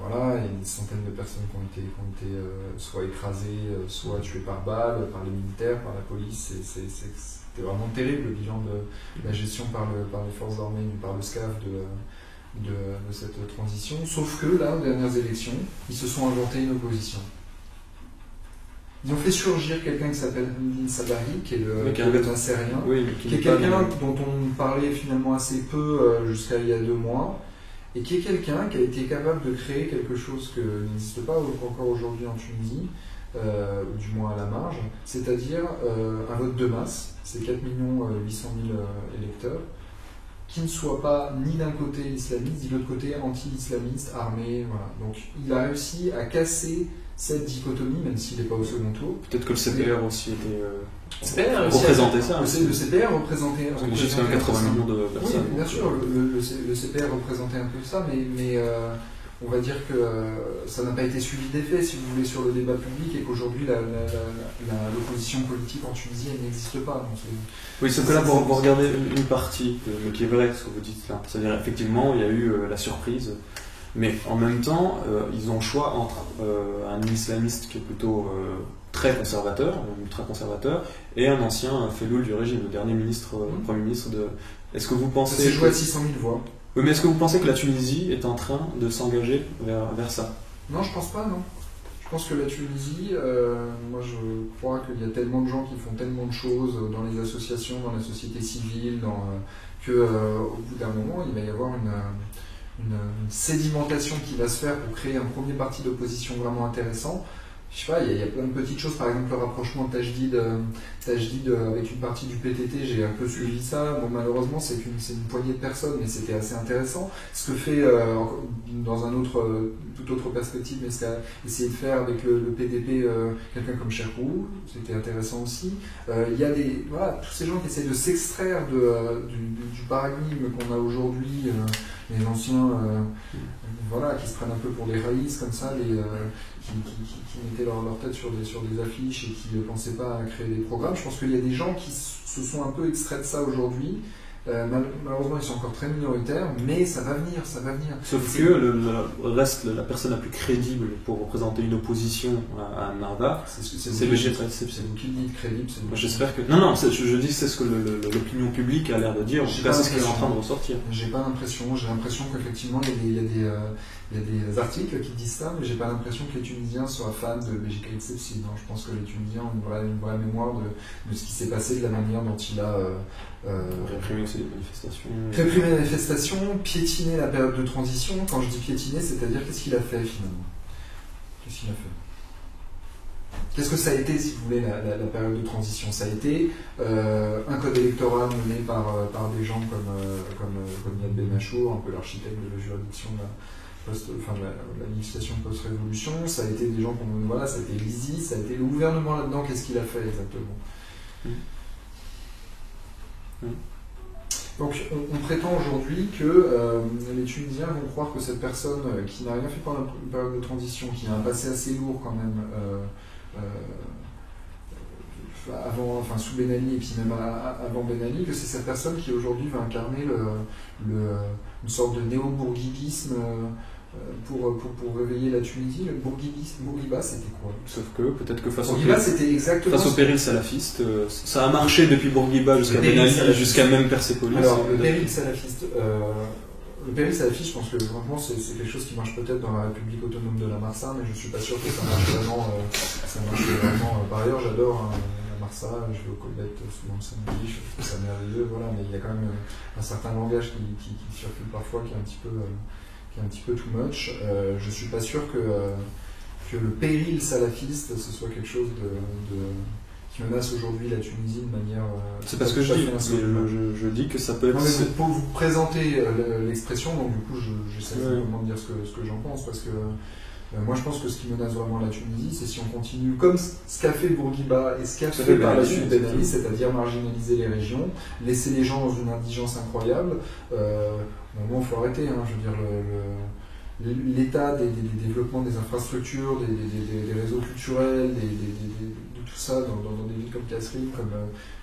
S2: Voilà, il y a des centaines de personnes qui ont été soit écrasées, soit tuées par balles, par les militaires, par la police. C'était vraiment terrible le bilan de la gestion par les forces armées, par le SCAF de cette transition. Sauf que là, aux dernières élections, ils se sont inventés une opposition. Ils ont fait surgir quelqu'un qui s'appelle Hamdin Sabari, qui est un Syrien, qui est quelqu'un dont on parlait finalement assez peu jusqu'à il y a 2 mois. Et qui est quelqu'un qui a été capable de créer quelque chose qui n'existe pas encore aujourd'hui en Tunisie, ou du moins à la marge, c'est-à-dire un vote de masse, c'est 4 800 000 électeurs, qui ne soit pas ni d'un côté islamiste, ni de l'autre côté anti-islamiste, armé, voilà. Donc il a réussi à casser cette dichotomie, même s'il n'est pas au second tour.
S1: Peut-être que le CPR aussi était... représentait ça.
S2: Le CPR représentait...
S1: Parce que l'Égypte, c'est 80 millions de personnes.
S2: Oui, bien sûr, le CPR représentait un peu ça, mais on va dire que ça n'a pas été suivi d'effet, si vous voulez, sur le débat public, et qu'aujourd'hui, l'opposition politique en Tunisie, elle n'existe pas. Donc
S1: oui, sauf que là, vous regardez une partie, qui est vrai, ce que vous dites là. C'est-à-dire, effectivement, il y a eu la surprise, mais en même temps, ils ont le choix entre un islamiste qui est plutôt très conservateur, ultra conservateur, et un ancien féloul du régime, le dernier Premier ministre de... Est-ce que vous pensez...
S2: Ça s'est joué à 600 000 voix.
S1: Oui, mais est-ce que vous pensez que la Tunisie est en train de s'engager vers ça?
S2: Non, je pense pas, non. Je pense que la Tunisie, moi je crois qu'il y a tellement de gens qui font tellement de choses dans les associations, dans la société civile, qu'au bout d'un moment, il va y avoir une sédimentation qui va se faire pour créer un premier parti d'opposition vraiment intéressant. Je sais pas, il y a plein de petites choses, par exemple le rapprochement de Tajdid avec une partie du PTT, j'ai un peu suivi ça. Bon, malheureusement, c'est une poignée de personnes, mais c'était assez intéressant. Ce que fait, dans toute autre perspective, mais ce qu'a essayé de faire avec le PDP, quelqu'un comme Cherkou, c'était intéressant aussi. Il y a tous ces gens qui essaient de s'extraire du paradigme qu'on a aujourd'hui, les anciens, qui se prennent un peu pour des raïs comme ça, qui mettaient leur tête sur des affiches et qui ne pensaient pas à créer des programmes. Je pense qu'il y a des gens qui se sont un peu extraits de ça aujourd'hui Malheureusement, ils sont encore très minoritaires, mais ça va venir, ça va venir.
S1: Sauf que reste la personne la plus crédible pour représenter une opposition à Narda, c'est le G37.
S2: C'est vous qui le dites crédible.
S1: J'espère que... Non, je dis c'est ce que l'opinion publique a l'air de dire, en tout cas c'est ce qui est en train de ressortir.
S2: J'ai pas l'impression, j'ai l'impression qu'effectivement il y a des articles qui disent ça, mais j'ai pas l'impression que les Tunisiens soient fans de BGK Sepsi. Je pense que les Tunisiens ont une vraie mémoire de ce qui s'est passé, de la manière dont il a
S1: réprimé aussi les manifestations.
S2: Réprimé les manifestations, piétiner la période de transition. Quand je dis piétiner, c'est-à-dire qu'est-ce qu'il a fait finalement? Qu'est-ce qu'il a fait? Qu'est-ce que ça a été, si vous voulez, la période de transition? Ça a été un code électoral mené par des gens comme Yad Ben Achour, un peu l'architecte de la juridiction de la législation post-révolution. Ça a été des gens voilà, ça a été l'ISI, ça a été le gouvernement là-dedans. Qu'est-ce qu'il a fait exactement? Donc on prétend aujourd'hui que les Tunisiens vont croire que cette personne qui n'a rien fait pendant la période de transition, qui a un passé assez lourd quand même, sous Ben Ali et puis même avant Ben Ali, que c'est cette personne qui aujourd'hui va incarner une sorte de néo-bourguibisme pour réveiller la Tunisie. Le Bourguiba, c'était quoi?
S1: Sauf que peut-être que face
S2: au
S1: péril salafiste, ça a marché depuis Bourguiba jusqu'à Ben Ali, jusqu'à même Persépolis.
S2: Alors le péril salafiste, je pense que vraiment c'est quelque chose qui marche peut-être dans la République autonome de la Marsa, mais je suis pas sûr que ça marche vraiment. Par ailleurs, j'adore la Marsa, je vais au Colbert souvent le samedi, je trouve ça merveilleux, voilà, mais il y a quand même un certain langage qui circule parfois qui est un petit peu too much. Je suis pas sûr que le péril salafiste ce soit quelque chose qui menace aujourd'hui la Tunisie de manière...
S1: c'est pas ce que je dis, je dis que ça peut être...
S2: Non, mais pour vous présenter l'expression, donc du coup j'essaie simplement de dire ce que j'en pense, parce que moi je pense que ce qui menace vraiment la Tunisie, c'est si on continue comme ce qu'a fait Bourguiba et ce qu'a fait par la suite Ben Ali, c'est-à-dire marginaliser les régions, laisser les gens dans une indigence incroyable. Bon, il faut arrêter, je veux dire, l'état des développements des infrastructures, des réseaux culturels, de tout ça dans des villes comme Kasserine,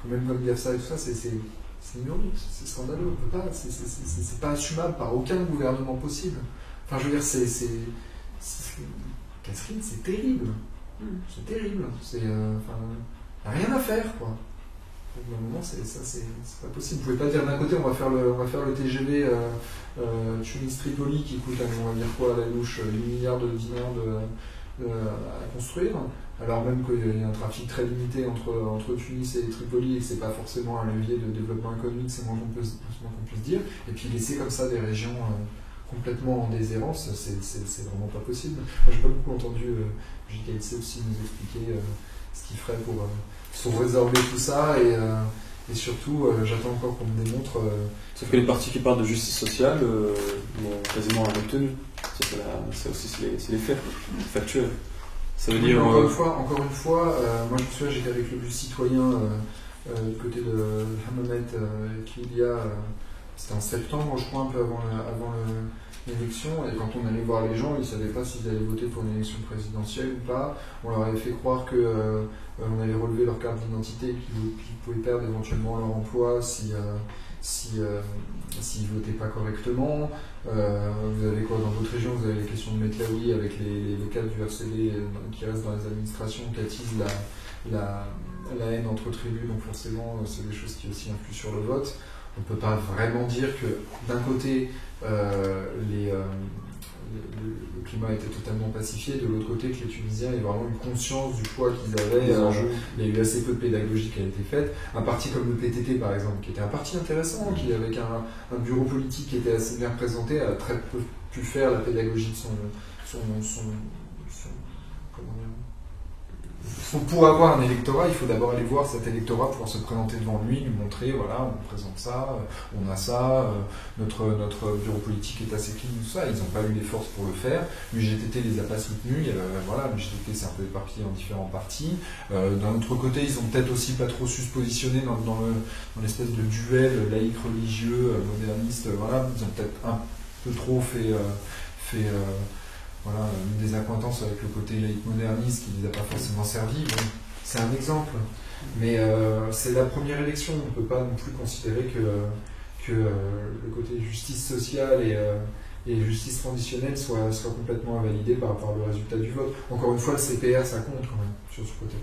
S2: même comme Gafsa et tout ça, c'est ignoble, c'est scandaleux, on peut pas, c'est pas assumable par aucun gouvernement possible. Enfin, je veux dire, Kasserine, c'est terrible, c'est terrible, il n'y a rien à faire, quoi. Au moment, c'est pas possible. Vous pouvez pas dire d'un côté on va faire le TGV Tunis-Tripoli qui coûte, on va dire quoi, à la louche, 8 milliards de dinars à construire, alors même qu'il y a un trafic très limité entre Tunis et Tripoli et que c'est pas forcément un levier de développement économique, c'est moins qu'on puisse dire, et puis laisser comme ça des régions complètement en déshérence, c'est vraiment pas possible. Moi j'ai pas beaucoup entendu JKC aussi nous expliquer ce qu'il ferait pour résorber tout ça, et surtout j'attends encore qu'on me démontre.
S1: Sauf que les partis qui parlent de justice sociale n'ont quasiment rien obtenu. C'est aussi les faits factuels. Ça veut dire.
S2: Encore une fois, moi je me souviens, j'étais avec le bus citoyen du côté de Hammamet Kilia, c'était en septembre, je crois, un peu avant l'élection, et quand on allait voir les gens, ils ne savaient pas s'ils allaient voter pour une élection présidentielle ou pas. On leur avait fait croire que on avait relevé leur carte d'identité, qu'ils pouvaient perdre éventuellement leur emploi s'ils votaient pas correctement. Vous avez quoi dans votre région? Vous avez les questions de Metlaoui avec les cadres du RCD qui restent dans les administrations, qui attisent la haine entre tribus, donc forcément c'est des choses qui aussi influent sur le vote. On ne peut pas vraiment dire que d'un côté le climat était totalement pacifié, de l'autre côté que les Tunisiens aient vraiment une conscience du poids qu'ils avaient. Il y a eu assez peu de pédagogie qui a été faite. Un parti comme le PTT par exemple, qui était un parti intéressant, qui avec un bureau politique qui était assez bien représenté, a très peu pu faire la pédagogie de pour avoir un électorat, il faut d'abord aller voir cet électorat pour se présenter devant lui, lui montrer, voilà, on présente ça, on a ça, notre bureau politique est assez clean, tout ça. Ils n'ont pas eu les forces pour le faire. L'UGTT les a pas soutenus. Voilà, l'UGTT s'est un peu éparpillé en différents partis. D'un autre côté, ils ont peut-être aussi pas trop su se positionner dans l'espèce de duel laïque religieux, moderniste. Voilà, ils ont peut-être un peu trop fait voilà, des accointances avec le côté laïque moderniste qui ne les a pas forcément servi. Bon, c'est un exemple, mais c'est la première élection. On ne peut pas non plus considérer que que le côté justice sociale et justice transitionnelle soit complètement invalidé par rapport au résultat du vote. Encore une fois, le CPR, ça compte quand même sur ce côté.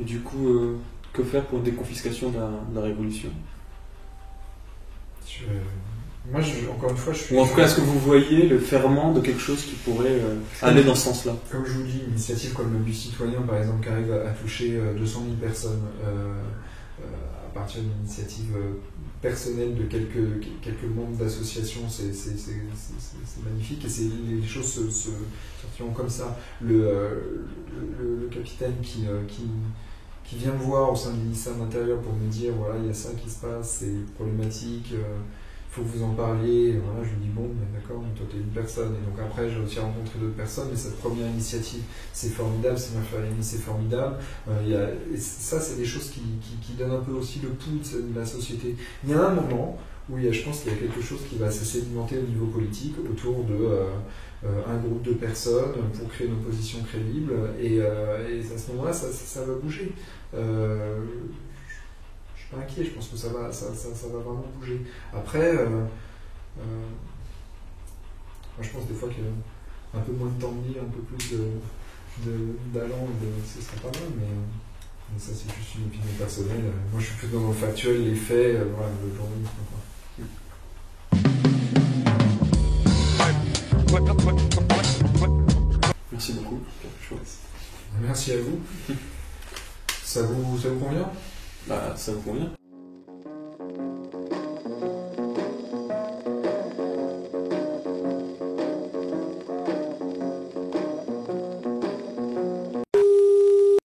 S1: Et du coup, que faire pour une déconfiscation de la Révolution?
S2: Moi, encore une fois, je suis...
S1: Ou en tout cas, est-ce que vous voyez le ferment de quelque chose qui pourrait aller dans ce sens-là?
S2: Comme je vous dis, une initiative comme le Bus citoyen, par exemple, qui arrive à toucher 200 000 personnes à partir d'une initiative personnelle de quelques membres d'associations, c'est magnifique, et les choses se sortiront comme ça. Le capitaine qui vient me voir au sein du ministère de l'Intérieur pour me dire, voilà, il y a ça qui se passe, c'est problématique, il faut que vous en parliez. Et voilà, je lui dis, bon, d'accord, mais toi t'es une personne. Et donc après, j'ai aussi rencontré d'autres personnes, mais cette première initiative, c'est formidable, c'est c'est formidable. Et ça, c'est des choses qui donnent un peu aussi le pouls de la société. Il y a un moment où je pense qu'il y a quelque chose qui va se sédimenter au niveau politique autour de un groupe de personnes pour créer une opposition crédible, et à ce moment-là, ça va bouger. Je suis pas inquiet, je pense que ça va vraiment bouger. Après, moi je pense des fois qu'il y a un peu moins de temps de vie, un peu plus d'allant, ce serait pas mal, mais ça c'est juste une opinion personnelle. Moi je suis plus dans le factuel, les faits, voilà, le journalisme.
S1: Merci beaucoup.
S2: Merci à vous. Ça vous convient?
S1: Bah, ça vous convient.